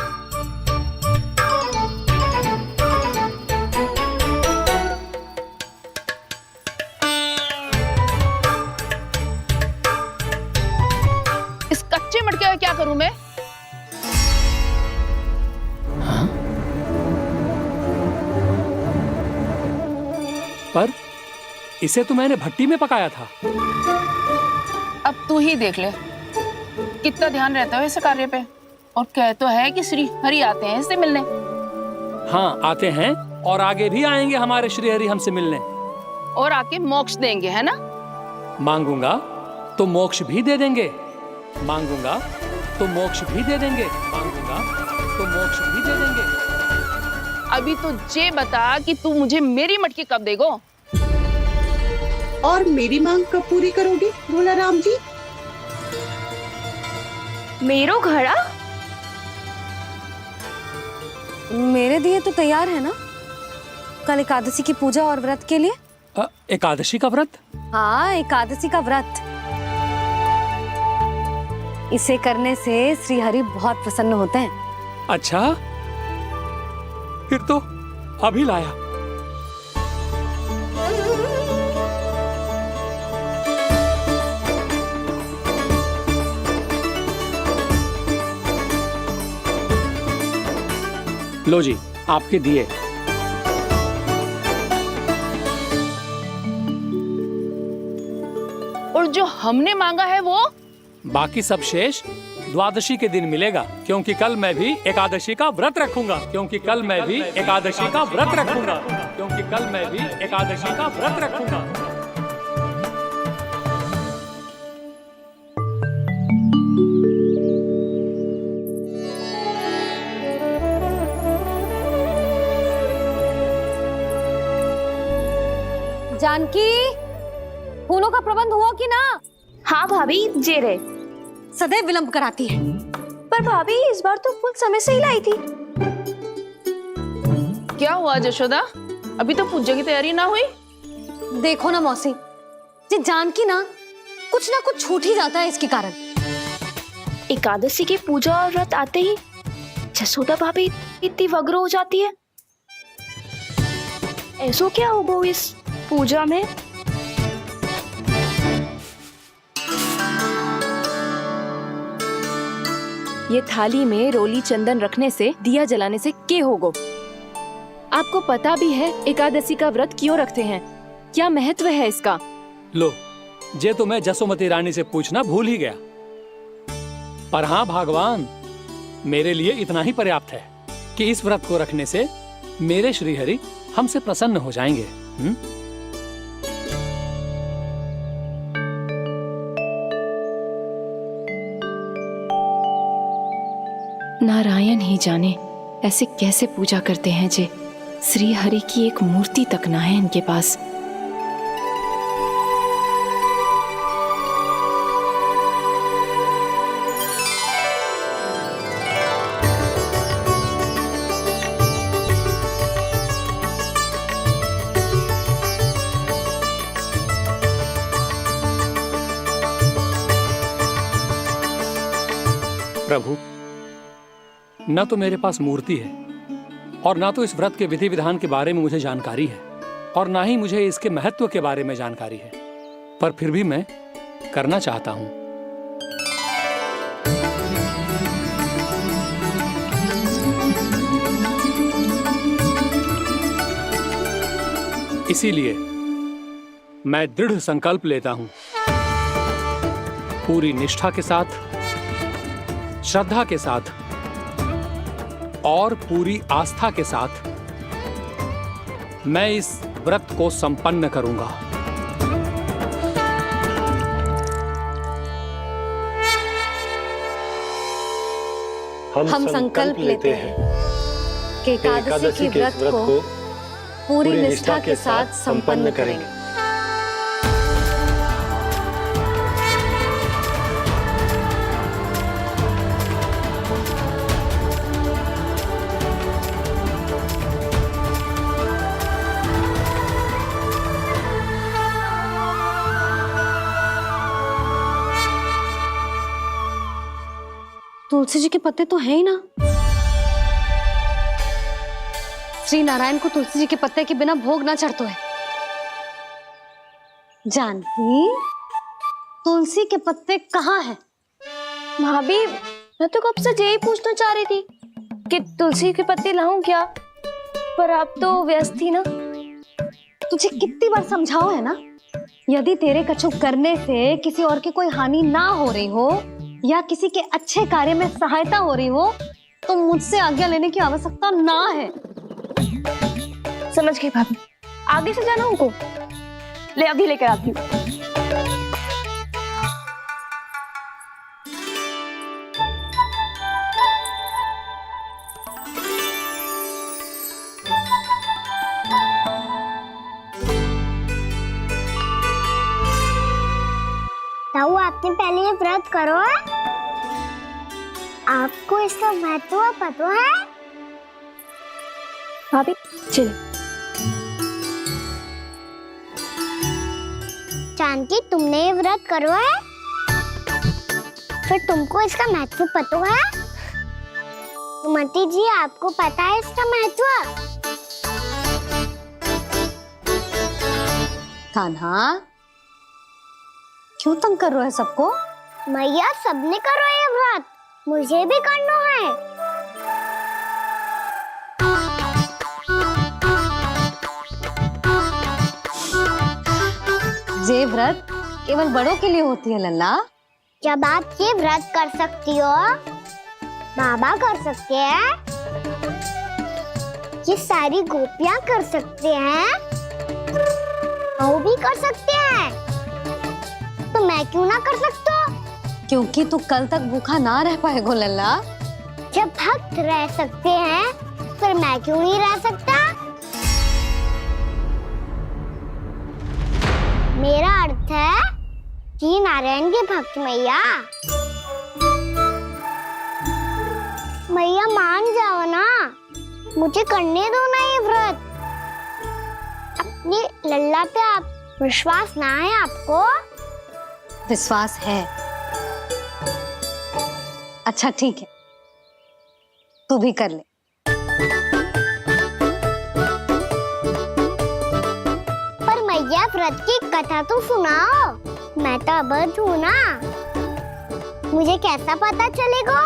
इस कच्चे मटके का क्या करूं मैं? पर इसे तो मैंने भट्टी में पकाया था। अब तू ही देख ले कितना ध्यान रहता है इस कार्य पे। और कह तो है कि श्री हरि आते हैं इससे मिलने। हाँ, आते हैं और आगे भी आएंगे हमारे श्री हरि हमसे मिलने। और आके मोक्ष देंगे, है ना? मांगूंगा तो मोक्ष भी दे देंगे, मांगूंगा तो मोक्ष भी दे देंगे, मांगूंगा तो मोक्ष भी दे देंगे। अभी तो ये बता कि तू मुझे मेरी मटकी कब देगो? और मेरी मांग कब पूरी करोगे भोलाराम जी? मेरो घड़ा मेरे दिए तो तैयार है ना? कल एकादशी की पूजा और व्रत के लिए। एकादशी का व्रत? हाँ, एकादशी का व्रत। इसे करने से श्री हरि बहुत प्रसन्न होते हैं। अच्छा, फिर तो अभी लाया। लो जी आपके दिए। और जो हमने मांगा है वो? बाकी सब शेष द्वादशी के दिन मिलेगा, क्योंकि कल मैं भी एकादशी का व्रत रखूंगा, क्योंकि कल मैं भी एकादशी का व्रत रखूंगा, क्योंकि कल मैं भी एकादशी का व्रत रखूंगा। जानकी, फूलों का प्रबंध हुआ कि ना? हाँ भाभी, जे रहे। सदैव विलंब कराती है। पर भाभी इस बार तो फूल समय से ही लाई थी। क्या हुआ जशोदा, अभी तो पूजा की तैयारी ना हुई? देखो ना मौसी, ये जानकी ना कुछ छूट ही जाता है इसके कारण। एकादशी की पूजा और व्रत आते ही जसोदा भाभी इतनी वग्र हो जाती है। ऐसो क्या होगा इस पूजा में? ये थाली में रोली चंदन रखने से, दिया जलाने से के होगो? आपको पता भी है एकादशी का व्रत क्यों रखते हैं? क्या महत्व है इसका? लो, जे तो मैं जसोमती रानी से पूछना भूल ही गया। पर हाँ भगवान, मेरे लिए इतना ही पर्याप्त है कि इस व्रत को रखने से मेरे श्रीहरि हमसे प्रसन्न हो जाएंगे। नारायण ही जाने ऐसे कैसे पूजा करते हैं जे श्री हरि की एक मूर्ति तक ना है इनके पास। प्रभु, न तो मेरे पास मूर्ति है और ना तो इस व्रत के विधि विधान के बारे में मुझे जानकारी है और ना ही मुझे इसके महत्व के बारे में जानकारी है, पर फिर भी मैं करना चाहता हूं। इसीलिए मैं दृढ़ संकल्प लेता हूं, पूरी निष्ठा के साथ, श्रद्धा के साथ और पूरी आस्था के साथ मैं इस व्रत को संपन्न करूंगा। हम संकल्प लेते हैं कि एकादशी के व्रत को पूरी निष्ठा के साथ संपन्न करेंगे। तुलसी जी के पत्ते तो हैं ही ना। श्री नारायण को तुलसी जी के पत्ते के बिना भोग ना चढ़तो है। जानकी, तुलसी के पत्ते कहाँ हैं? भाभी, मैं तो कब से यही पूछना चाह रही थी कि तुलसी के पत्ते लाऊं क्या, पर आप तो व्यस्त थी ना। तुझे कितनी बार समझाओ है ना, यदि तेरे कछु करने से किसी और की कोई हानि ना हो रही हो या किसी के अच्छे कार्य में सहायता हो रही हो तो मुझसे आज्ञा लेने की आवश्यकता ना है। समझ गई भाभी, आगे से जाना उनको। ले अभी लेकर आती हूँ। ताऊ, आपने पहले ये व्रत करो है? आपको इसका महत्व पता है? भाभी चल। जानकी, तुमने ये व्रत करो है? फिर तुमको इसका महत्व पता है? सुमति जी, आपको पता है इसका महत्व? कान्हा, क्यों तंग कर रहे हो सबको? मैया, सबने करो ये व्रत, मुझे भी करना है। ये व्रत केवल बड़ों के लिए होती है लल्ला। जब आप ये व्रत कर सकती हो, बाबा कर सकते हैं, ये सारी गोपियां कर सकते हैं, वो भी कर सकते हैं, तो मैं क्यों ना कर सकता? क्योंकि तू कल तक भूखा ना रह पाएगा लल्ला। जब भक्त रह सकते हैं, फिर मैं क्यों नहीं रह सकता? मेरा अर्थ है कि नारायण के भक्त मैया। मैया मान जाओ ना, मुझे करने दो ना ये व्रत। अपनी लल्ला पे आप विश्वास ना है आपको? विश्वास है। अच्छा ठीक है, तू भी कर ले। पर मैया व्रत की कथा तो सुनाओ, मैं तो अबध हूँ ना। मुझे कैसा पता चलेगा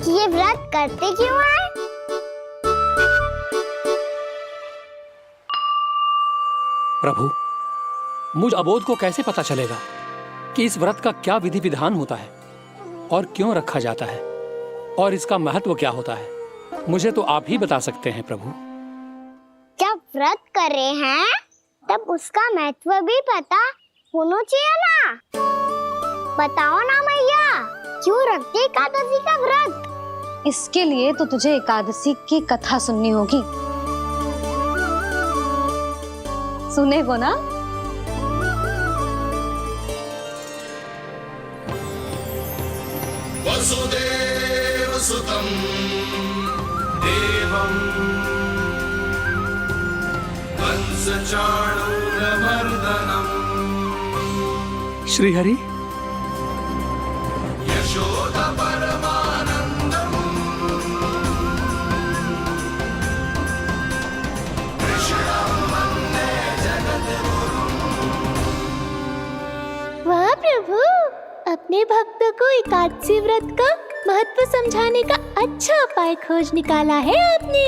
कि ये व्रत करते क्यों हैं? प्रभु, मुझ अबोध को कैसे पता चलेगा कि इस व्रत का क्या विधि विधान होता है और क्यों रखा जाता है और इसका महत्व क्या होता है? मुझे तो आप ही बता सकते हैं प्रभु। जब व्रत कर रहे हैं तब उसका महत्व भी पता होना चाहिए ना। बताओ ना मैया, क्यों रखते एकादशी का व्रत? इसके लिए तो तुझे एकादशी की कथा सुननी होगी। सुनेगो ना? वसुदेव सुतं देवं कंसचाणूरमर्दनम् श्रीहरि, यशोदा परमानन्दम् कृष्णं वन्दे जगद्गुरुम्। वाह प्रभु, अपने भक्तों को एकादशी व्रत का महत्व समझाने का अच्छा उपाय खोज निकाला है आपने।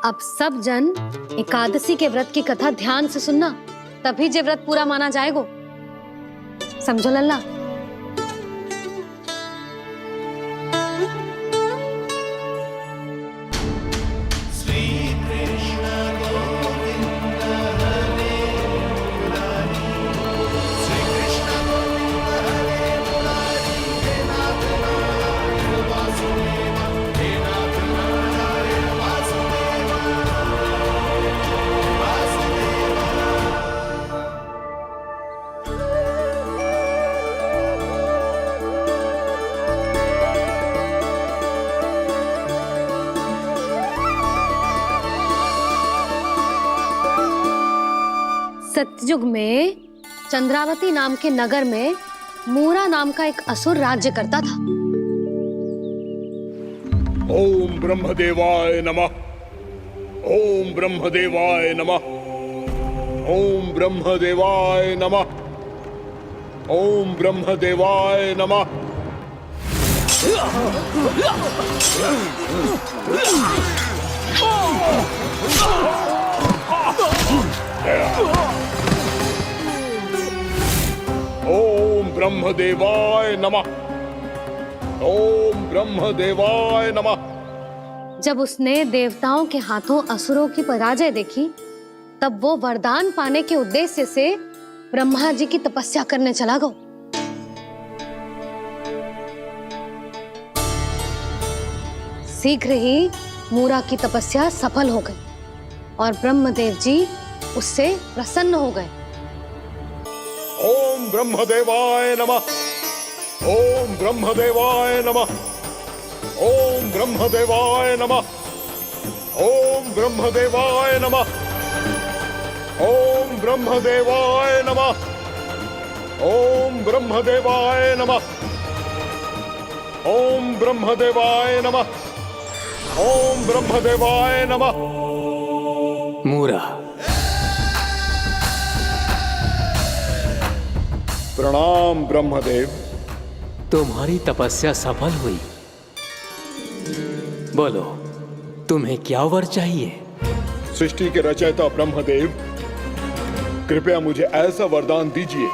अब सब जन एकादशी के व्रत की कथा ध्यान से सुनना, तभी जे व्रत पूरा माना जाएगा। समझो लल्ला? सतयुग में चंद्रावती नाम के नगर में मूरा नाम का एक असुर राज्य करता था। ओम ब्रह्मदेवाय नमः। ओम ब्रह्मदेवाय नमः। ओम ब्रह्मदेवाय नमः। ओम ब्रह्मदेवाय नमः। ओम ब्रह्मदेवाय नमः। ओम ब्रह्मदेवाय नमः। जब उसने देवताओं के हाथों असुरों की पराजय देखी, तब वो वरदान पाने के उद्देश्य से ब्रह्मा जी की तपस्या करने चला गया। शीघ्र ही मूरा की तपस्या सफल हो गई और ब्रह्मदेव जी उससे प्रसन्न हो गए। ओम ब्रह्मदेवाय नमः। ओम ब्रह्मदेवाय नमः। ओम ब्रह्मदेवाय नमः। ओम ब्रह्मदेवाय नमः। ओम ब्रह्मदेवाय नमः। ओम ब्रह्मदेवाय नमः। ओम ब्रह्मदेवाय नमः। ओम ब्रह्मदेवाय नमः। मूरा, प्रणाम ब्रह्मदेव। तुम्हारी तपस्या सफल हुई। बोलो, तुम्हें क्या वर चाहिए? सृष्टि के रचयिता ब्रह्मदेव, कृपया मुझे ऐसा वरदान दीजिए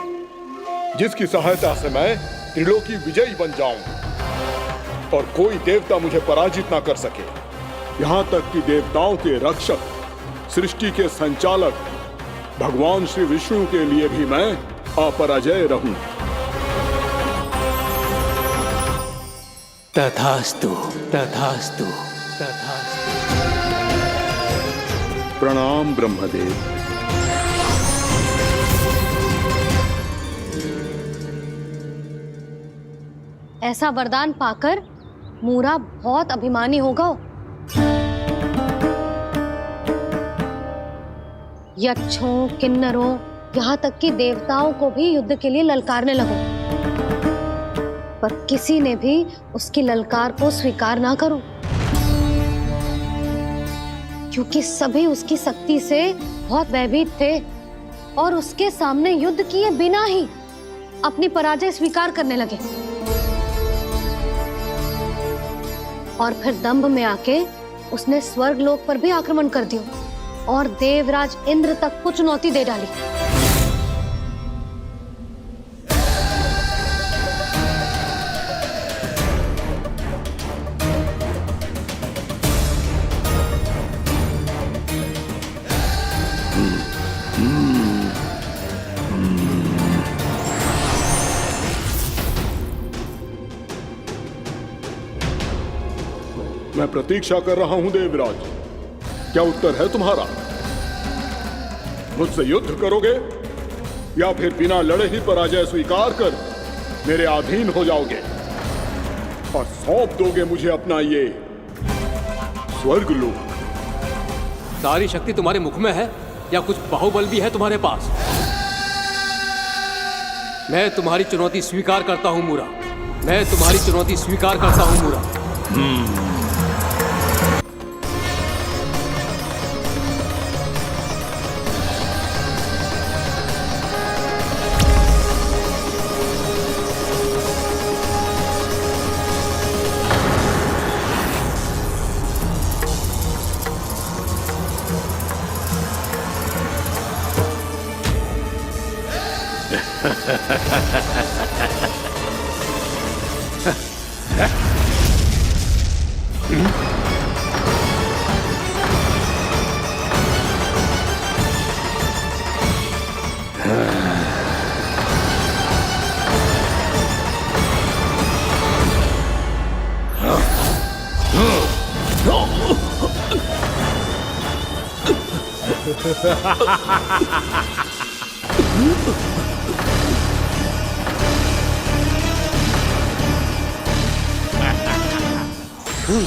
जिसकी सहायता से मैं त्रिलोकी विजयी बन जाऊं और कोई देवता मुझे पराजित ना कर सके। यहां तक कि देवताओं के रक्षक, सृष्टि के संचालक भगवान श्री विष्णु के लिए भी मैं अपराजय रहूं। तथास्तु, तथास्तु, तथास्तु। प्रणाम ब्रह्मदेव। ऐसा वरदान पाकर मूरा बहुत अभिमानी होगा। यक्षों, किन्नरों, यहाँ तक कि देवताओं को भी युद्ध के लिए ललकारने लगो, पर किसी ने भी उसकी ललकार को स्वीकार ना करो, क्योंकि सभी उसकी शक्ति से बहुत भयभीत थे और उसके सामने युद्ध किए बिना ही अपनी पराजय स्वीकार करने लगे। और फिर दंभ में आके उसने स्वर्ग लोक पर भी आक्रमण कर दिया और देवराज इंद्र तक को चुनौती दे डाली। मैं प्रतीक्षा कर रहा हूं देवराज, क्या उत्तर है तुम्हारा? मुझसे युद्ध करोगे या फिर बिना लड़े ही पराजय स्वीकार कर मेरे अधीन हो जाओगे और सौंप दोगे मुझे अपना ये स्वर्ग लोक? सारी शक्ति तुम्हारे मुख में है या कुछ बाहुबल भी है तुम्हारे पास? मैं तुम्हारी चुनौती स्वीकार करता हूं मूरा, मैं तुम्हारी चुनौती स्वीकार करता हूं मूरा।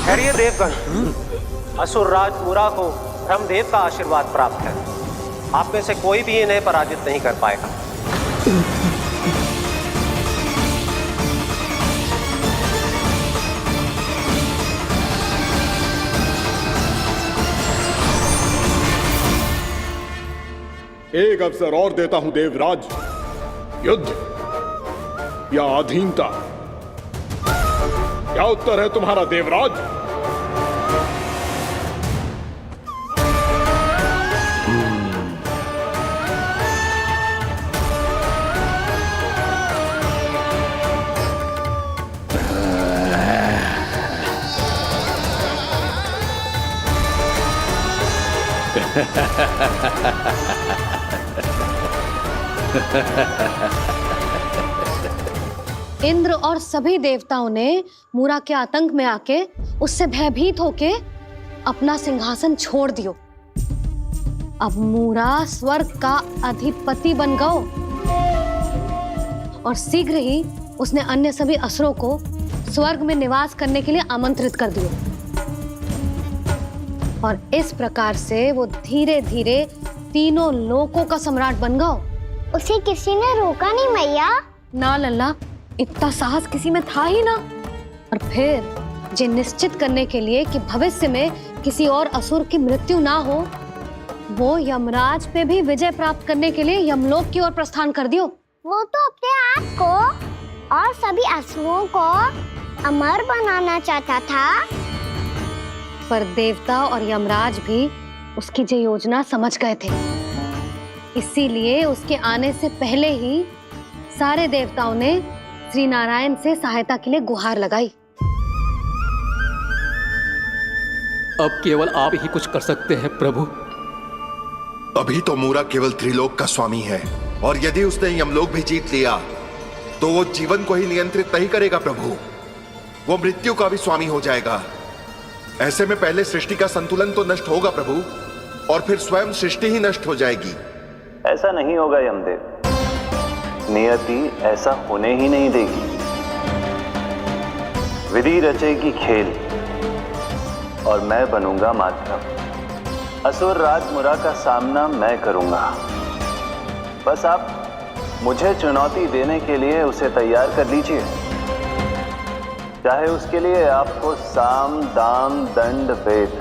खैरिए देवगण, असुर राज मूरा को ब्रह्मदेव का आशीर्वाद प्राप्त है। आप में से कोई भी इन्हें पराजित नहीं कर पाएगा। एक अवसर और देता हूं देवराज, युद्ध या अधीनता, क्या उत्तर है तुम्हारा देवराज? इंद्र और सभी देवताओं ने मूरा के आतंक में आके उससे भयभीत होके अपना सिंहासन छोड़ दियो। अब मूरा स्वर्ग का अधिपति बन गयो और शीघ्र ही उसने अन्य सभी असुरों को स्वर्ग में निवास करने के लिए आमंत्रित कर दिया और इस प्रकार से वो धीरे धीरे तीनों लोकों का सम्राट बन गया। उसे किसी ने रोका नहीं मैया। ना लल्ला, इतना साहस किसी में था ही ना। और फिर ये निश्चित करने के लिए कि भविष्य में किसी और असुर की मृत्यु ना हो, वो यमराज पे भी विजय प्राप्त करने के लिए यमलोक की ओर प्रस्थान कर दियो। वो तो अपने आप को और सभी असुरों को अमर बनाना चाहता था। पर देवता और यमराज भी उसकी ये योजना समझ गए थे। इसीलिए उसके आने से पहले ही सारे देवताओं ने श्री नारायण से सहायता के लिए गुहार लगाई। अब केवल आप ही कुछ कर सकते हैं प्रभु। अभी तो मूरा केवल त्रिलोक का स्वामी है, और यदि उसने यमलोक भी जीत लिया तो वो जीवन को ही नियंत्रित नहीं करेगा प्रभु, वो मृत्यु का भी स्वामी हो जाएगा। ऐसे में पहले सृष्टि का संतुलन तो नष्ट होगा प्रभु, और फिर स्वयं सृष्टि ही नष्ट हो जाएगी। ऐसा नहीं होगा यमदेव, नियति ऐसा होने ही नहीं देगी। विधि रचेगी खेल और मैं बनूंगा माध्यम। असुर राज मुरा का सामना मैं करूंगा। बस आप मुझे चुनौती देने के लिए उसे तैयार कर लीजिए, चाहे उसके लिए आपको साम दाम दंड भेद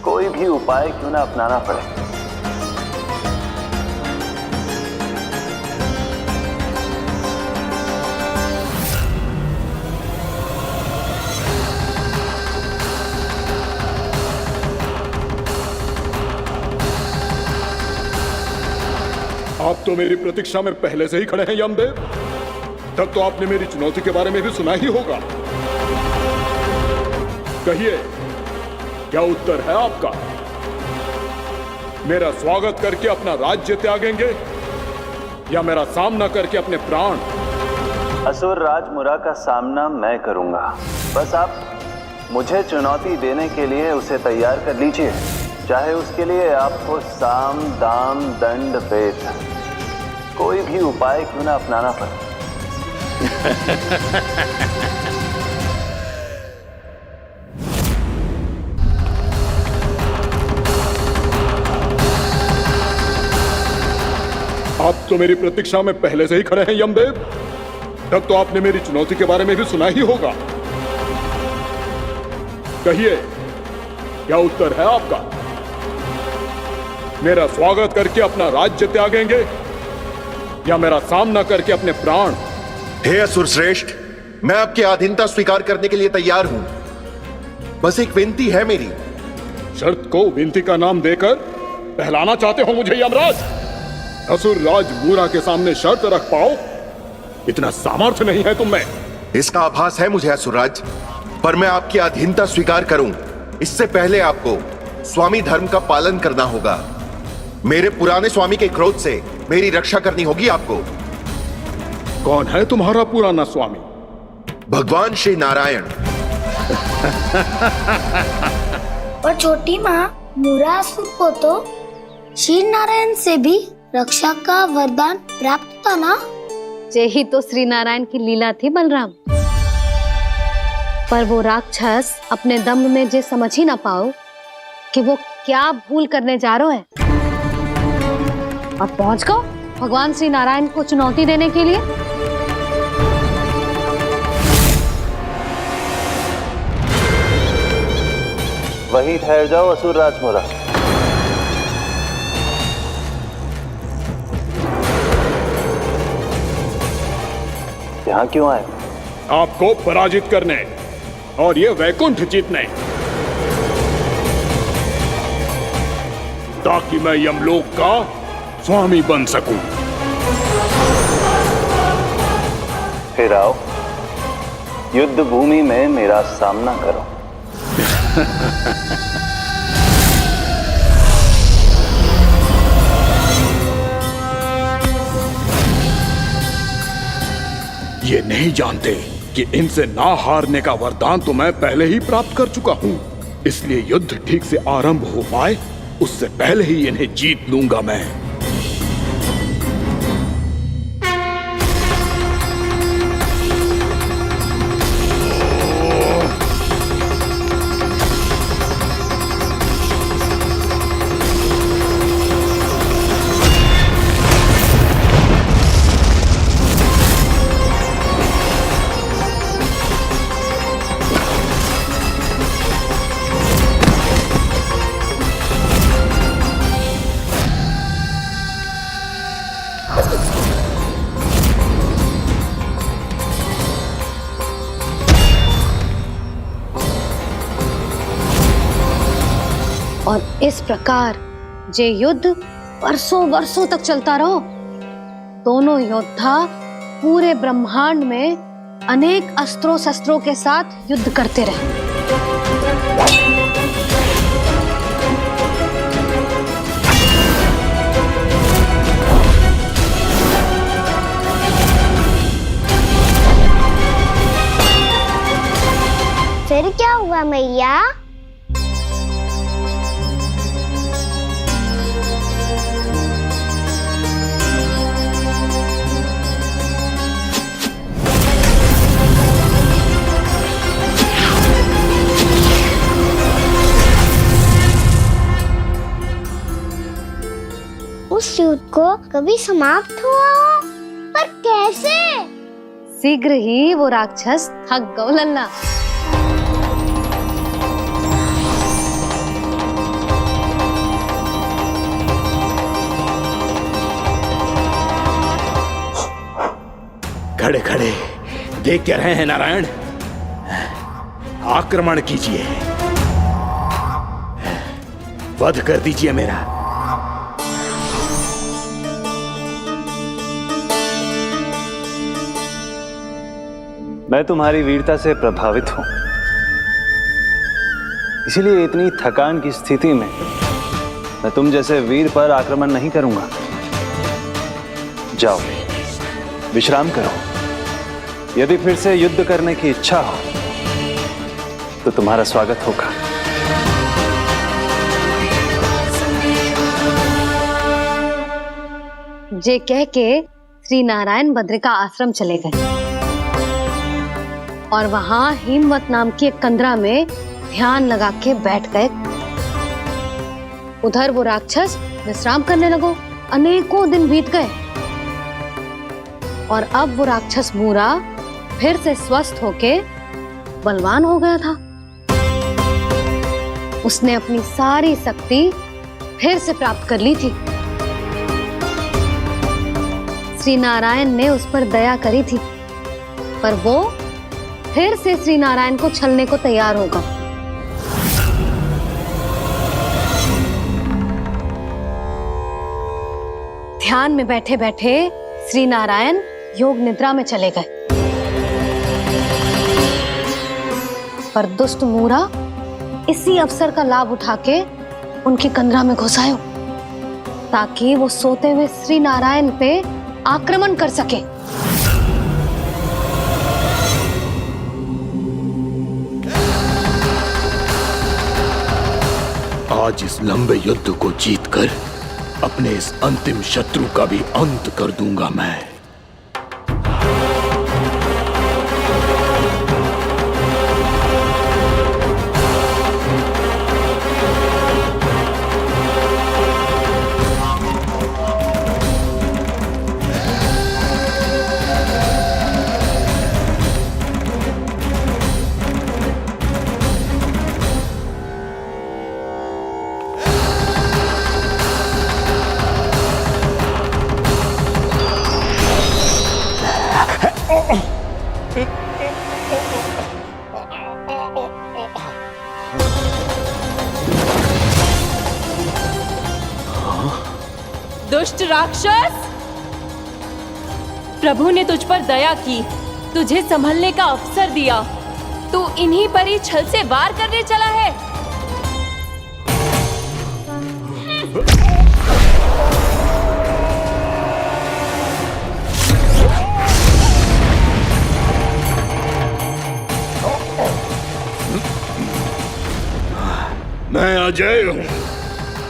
कोई भी उपाय क्यों ना अपनाना पड़े। आप तो मेरी प्रतीक्षा में पहले से ही खड़े हैं यमदेव। तब तो आपने मेरी चुनौती के बारे में भी सुना ही होगा। कहिए, क्या उत्तर है आपका? मेरा स्वागत करके अपना राज्य त्यागेंगे या मेरा सामना करके अपने प्राण? असुर राज मुरा का सामना मैं करूंगा। बस आप मुझे चुनौती देने के लिए उसे तैयार कर लीजिए, चाहे उसके लिए आपको साम दाम दंड भेद कोई भी उपाय क्यों ना अपनाना पड़े। आप तो मेरी प्रतीक्षा में पहले से ही खड़े हैं यमदेव। तब तो आपने मेरी चुनौती के बारे में भी सुना ही होगा। कहिए, क्या उत्तर है आपका? मेरा स्वागत करके अपना राज्य त्यागेंगे या मेरा सामना करके अपने प्राण? हे असुर श्रेष्ठ, मैं आपकी अधीनता स्वीकार करने के लिए तैयार हूं। बस एक विनती है मेरी। शर्त को विनती का नाम देकर पहलाना चाहते हो मुझे यमराज? असुर राज मूरा के सामने शर्त रख पाओ, इतना सामर्थ्य नहीं है तुम में। इसका आभास है मुझे असुरराज, पर मैं आपकी अधीनता स्वीकार करूं इससे पहले आपको स्वामी धर्म का पालन करना होगा। मेरे पुराने स्वामी के क्रोध से मेरी रक्षा करनी होगी आपको। कौन है तुम्हारा पुराना स्वामी? भगवान श्री नारायण। और छोटी माँ मूरासुर को तो श्री नारायण से भी रक्षा का वरदान प्राप्त था ना? यही तो श्री नारायण की लीला थी बलराम। पर वो राक्षस अपने दम में जे समझ ही ना पाओ कि वो क्या भूल करने जा रहा है, और पहुंच गो भगवान श्री नारायण को चुनौती देने के लिए। वहीं ठहर जाओ असुर राज मुरा। यहाँ क्यों आए? आपको पराजित करने और ये वैकुंठ जीतने, ताकि मैं यमलोक का स्वामी बन सकूं। फिर आओ, युद्ध भूमि में मेरा सामना करो। ये नहीं जानते कि इनसे ना हारने का वरदान तो मैं पहले ही प्राप्त कर चुका हूं, इसलिए युद्ध ठीक से आरंभ हो पाए उससे पहले ही इन्हें जीत लूंगा मैं। और इस प्रकार जे युद्ध वर्षों वर्षों तक चलता रहो। दोनों योद्धा पूरे ब्रह्मांड में अनेक अस्त्रों शस्त्रों के साथ युद्ध करते रहे। फिर क्या हुआ मैया? उस युद्ध को कभी समाप्त हुआ हो, पर कैसे? शीघ्र ही वो राक्षस थक गौ लल्ला। खड़े खड़े देख क्या रहे हैं नारायण? आक्रमण कीजिए, वध कर दीजिए मेरा। मैं तुम्हारी वीरता से प्रभावित हूं, इसीलिए इतनी थकान की स्थिति में मैं तुम जैसे वीर पर आक्रमण नहीं करूंगा। जाओ विश्राम करो। यदि फिर से युद्ध करने की इच्छा हो तो तुम्हारा स्वागत होगा। जे कह के श्री नारायण बद्रिका आश्रम चले गए और वहां हिमवत नाम की एक कंदरा में ध्यान लगा के बैठ गए। उधर वो राक्षस विश्राम करने लगो। अनेकों दिन बीत गए और अब वो राक्षस मूरा फिर से स्वस्थ होके बलवान हो गया था। उसने अपनी सारी शक्ति फिर से प्राप्त कर ली थी। श्री नारायण ने उस पर दया करी थी, पर वो फिर से श्री नारायण को छलने को तैयार होगा। ध्यान में बैठे बैठे श्री नारायण योग निद्रा में चले गए, पर दुष्ट मूरा इसी अवसर का लाभ उठा के उनकी कंदरा में घुस आयो ताकि वो सोते हुए श्री नारायण पे आक्रमण कर सके। आज इस लंबे युद्ध को जीतकर अपने इस अंतिम शत्रु का भी अंत कर दूंगा मैं। दुष्ट राक्षस, प्रभु ने तुझ पर दया की, तुझे संभलने का अवसर दिया। तू इन्हीं पर ही छल से वार करने चला है। मैं अजय हूँ,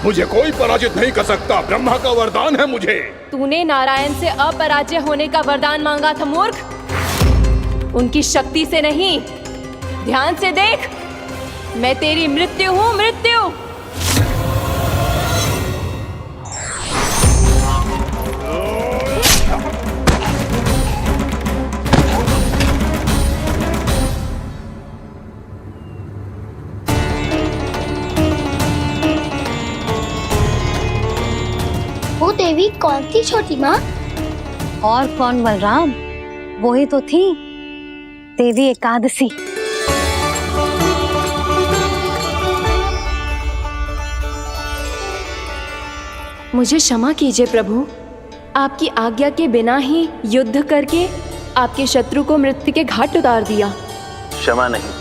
मुझे कोई पराजित नहीं कर सकता। ब्रह्मा का वरदान है मुझे। तूने नारायण से अपराजय होने का वरदान मांगा था मूर्ख। उनकी शक्ति से नहीं, ध्यान से देख। मैं तेरी मृत्यु हूँ, मृत्यु। वो देवी कौन थी छोटी माँ? और कौन बलराम, वो ही तो थी देवी एकादशी। मुझे क्षमा कीजिए प्रभु, आपकी आज्ञा के बिना ही युद्ध करके आपके शत्रु को मृत्यु के घाट उतार दिया। क्षमा नहीं,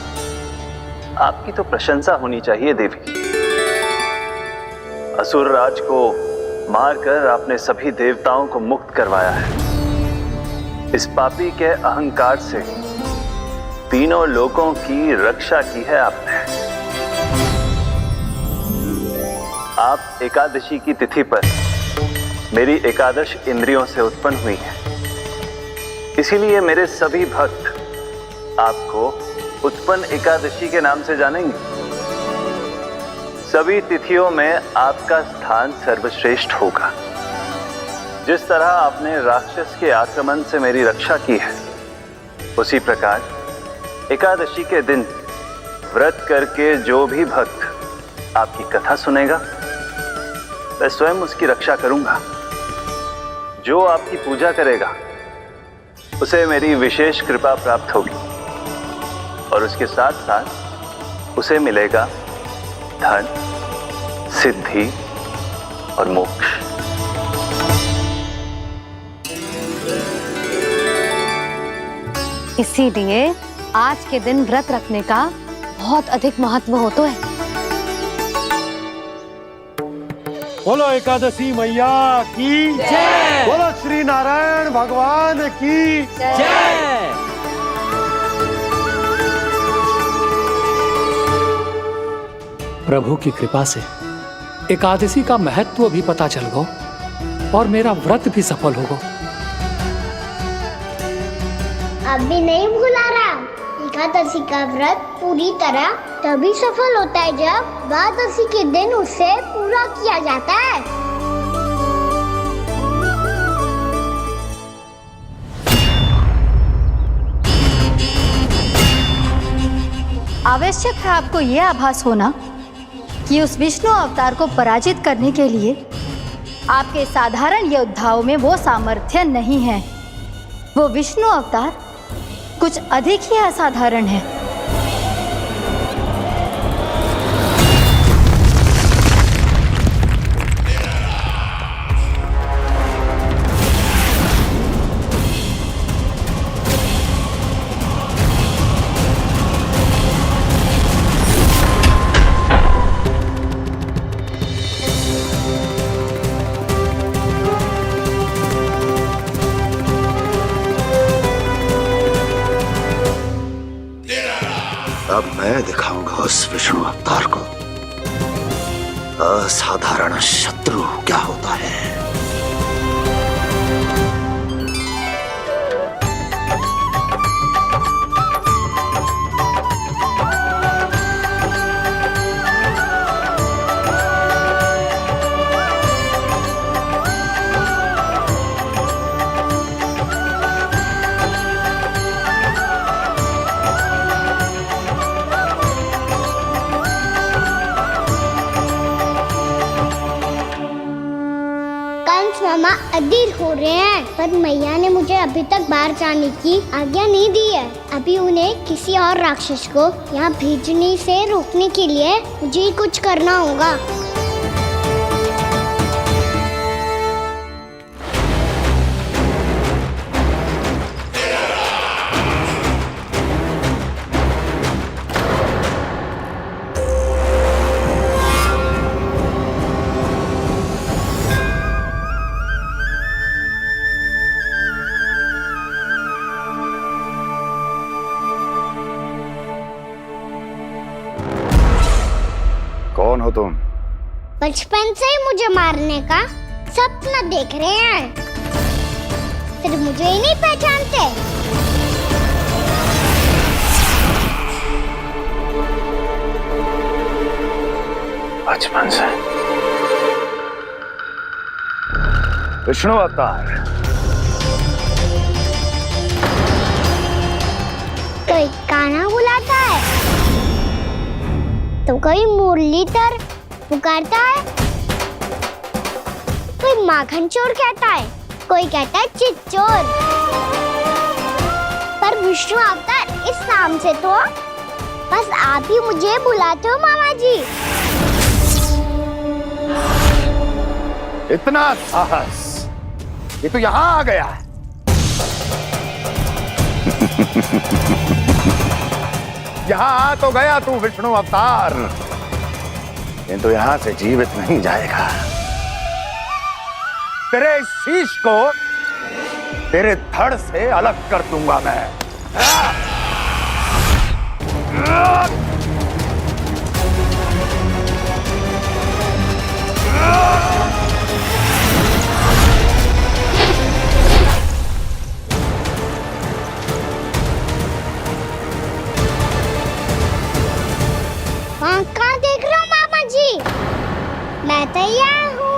आपकी तो प्रशंसा होनी चाहिए देवी। असुर राज को मारकर आपने सभी देवताओं को मुक्त करवाया है। इस पापी के अहंकार से तीनों लोकों की रक्षा की है आपने। आप एकादशी की तिथि पर मेरी एकादश इंद्रियों से उत्पन्न हुई हैं। इसीलिए मेरे सभी भक्त आपको उत्पन्न एकादशी के नाम से जानेंगे। सभी तिथियों में आपका स्थान सर्वश्रेष्ठ होगा। जिस तरह आपने राक्षस के आक्रमण से मेरी रक्षा की है, उसी प्रकार एकादशी के दिन व्रत करके जो भी भक्त आपकी कथा सुनेगा, मैं स्वयं उसकी रक्षा करूंगा। जो आपकी पूजा करेगा उसे मेरी विशेष कृपा प्राप्त होगी और उसके साथ साथ उसे मिलेगा धन, सिद्धि और मोक्ष। इसीलिए आज के दिन व्रत रखने का बहुत अधिक महत्व होता है। बोलो एकादशी मैया की जय। बोलो श्री नारायण भगवान की जय। प्रभु की कृपा से एकादशी का महत्व भी पता चल गो और मेरा व्रत भी सफल होगा। अभी नहीं भूला राम, एकादशी का व्रत पूरी तरह तभी सफल होता है जब द्वादशी के दिन उसे पूरा किया जाता है। आवश्यक है आपको यह आभास होना कि उस विष्णु अवतार को पराजित करने के लिए आपके साधारण योद्धाओं में वो सामर्थ्य नहीं है। वो विष्णु अवतार कुछ अधिक ही असाधारण है। अब मैं दिखाऊंगा उस विष्णु अवतार को असाधारण शत्रु क्या होता है। मामा अधीर हो रहे हैं, पर मैया ने मुझे अभी तक बाहर जाने की आज्ञा नहीं दी है। अभी उन्हें किसी और राक्षस को यहाँ भेजने से रोकने के लिए मुझे ही कुछ करना होगा। कौन हो तुम? बचपन से ही मुझे मारने का सपना देख रहे हैं, फिर मुझे ही नहीं पहचानते। बचपन से विष्णु अवतार। कोई कान्हा बुलाता है तो कोई मुरलीधर पुकारता है, कोई माखन चोर कहता है, कोई कहता है चिच्चोर। पर विष्णु अवतार इस नाम से तो बस आप ही मुझे बुलाते हो मामा जी। इतना साहस ये तो यहां आ गया है। यहां आ तो गया तू विष्णु अवतार, किंतु यहां से जीवित नहीं जाएगा। तेरे शीश को तेरे धड़ से अलग कर दूंगा मैं। वहाँ कहाँ देख रहे हो मामा जी? मैं तैयार हूँ।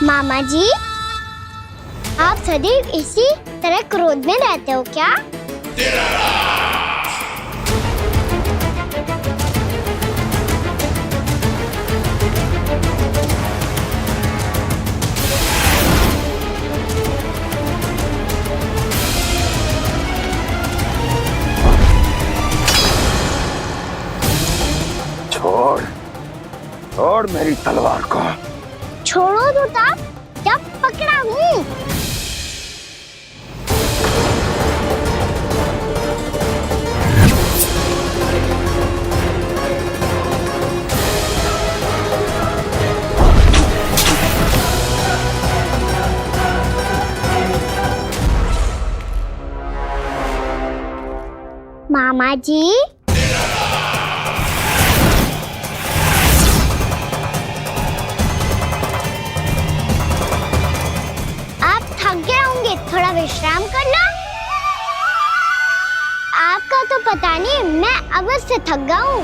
मामा जी, आप सदैव इसी तरह क्रोध में रहते हो क्या? छोड़ छोड़ मेरी तलवार को। छोड़ो तो तब जब पकड़ा हूँ। मामा जी, थोड़ा विश्राम कर लो। आपका तो पता नहीं, मैं अवश्य थक गया हूँ।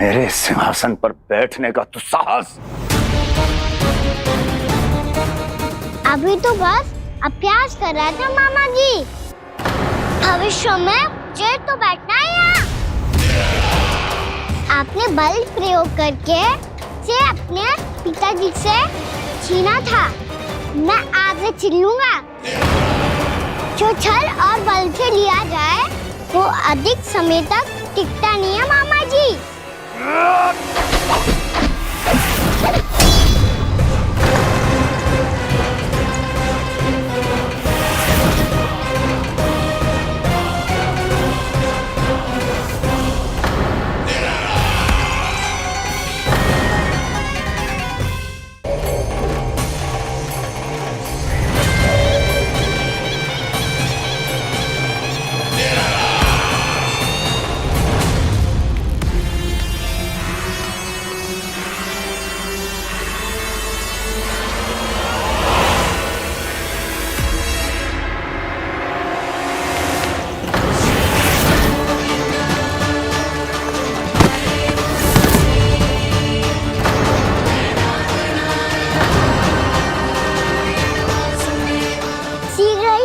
मेरे सिंहासन पर बैठने का तो साहस। अभी तो बस अभ्यास कर रहा था मामा जी। भविष्य में मुझे तो बैठना है यहाँ। आपने बल प्रयोग करके से अपने पिताजी से छीना था। मैं आपसे छीन लूंगा। जो छल और बल से लिया जाए वो अधिक समय तक टिकता नहीं है मामा जी।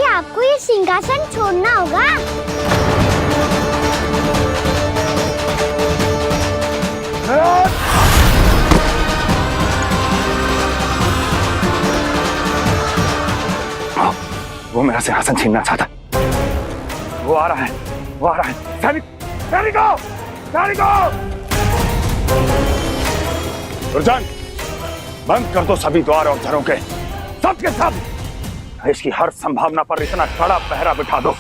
आपको ये सिंहासन छोड़ना होगा। वो मेरा सिंहासन छीनना चाहता। वो आ रहा है, वो आ रहा है। सैनिकों, दुर्जन, बंद कर दो सभी द्वार और झरों के, सब के सब। इसकी हर संभावना पर इतना कड़ा पहरा बिठा दो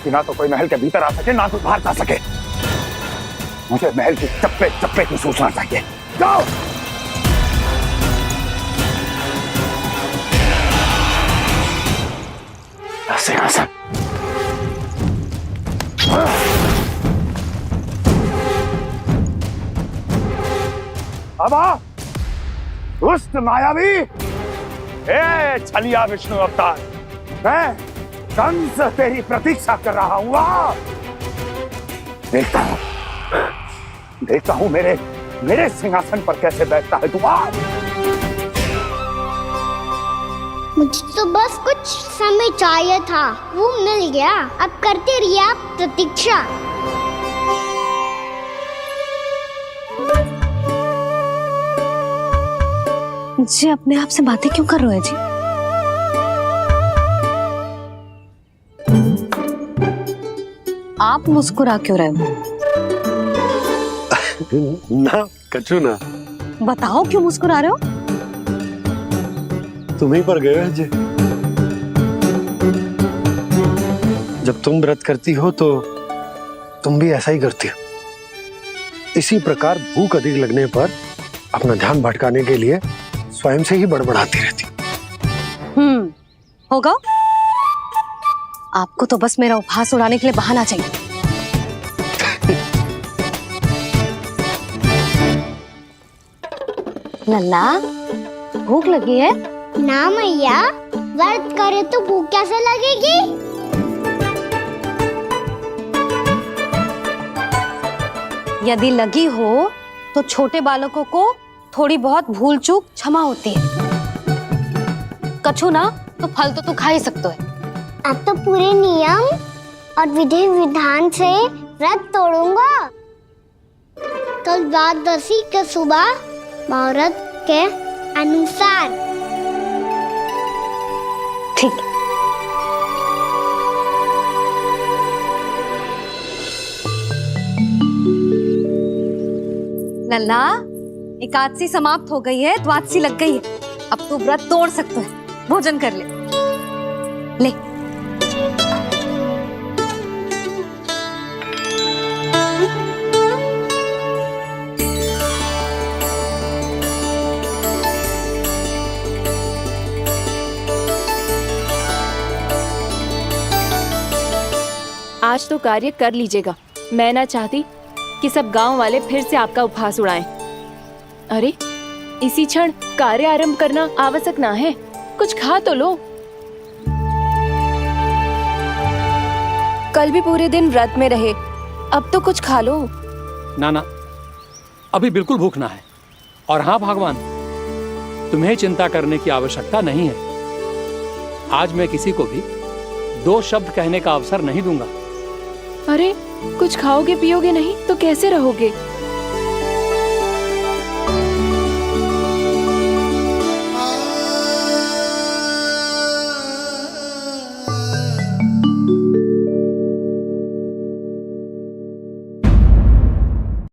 कि ना तो कोई महल के भीतर आ सके, ना तो बाहर जा सके। मुझे महल की चप्पे चप्पे की सूचना चाहिए। जाओ। सिंहासन अब आ, दुष्ट मायावी, ए छलिया विष्णु अवतार, मैं कंस तेरी प्रतीक्षा कर रहा हूँ। देखता हूँ मेरे सिंहासन पर कैसे बैठता है तू। मुझे तो बस कुछ समय चाहिए था, वो मिल गया। अब करते रहिए आप प्रतीक्षा। जी अपने आप से बातें क्यों कर रहे हो जी? आप मुस्कुरा क्यों रहे हो? ना कछु ना। बताओ क्यों मुस्कुरा रहे हो? तुम ही पर गए अजय। जब तुम व्रत करती हो तो तुम भी ऐसा ही करती हो। इसी प्रकार भूख अधिक लगने पर अपना ध्यान भटकाने के लिए स्वयं से ही बड़बड़ाती रहती। होगा। आपको तो बस मेरा उपहास उड़ाने के लिए बहाना चाहिए। लल्ला भूख लगी है? ना मैया, व्रत करे तो भूख कैसे लगेगी? यदि लगी हो तो छोटे बालकों को थोड़ी बहुत भूल चूक क्षमा होती है। कछु ना तो फल तो तू खा ही सकते है। अब तो पूरे नियम और विधि विधान से व्रत तोड़ूंगा। कल द्वादशी के सुबह मुहूर्त के अनुसार। ठीक। लल्ला एकादशी समाप्त हो गई है, द्वादशी लग गई है। अब तू व्रत तोड़ सकते है। भोजन कर ले। ले। आज तो कार्य कर लीजिएगा। मैं ना चाहती कि सब गांव वाले फिर से आपका उपहास उड़ाएं। अरे इसी क्षण कार्य आरंभ करना आवश्यक ना है। कुछ खा तो लो। कल भी पूरे दिन व्रत में रहे, अब तो कुछ खा लो। ना अभी बिल्कुल भूख ना है। और हाँ भगवान, तुम्हें चिंता करने की आवश्यकता नहीं है। आज मैं किसी को भी 2 शब्द कहने का अवसर नहीं दूंगा। अरे कुछ खाओगे पियोगे नहीं तो कैसे रहोगे?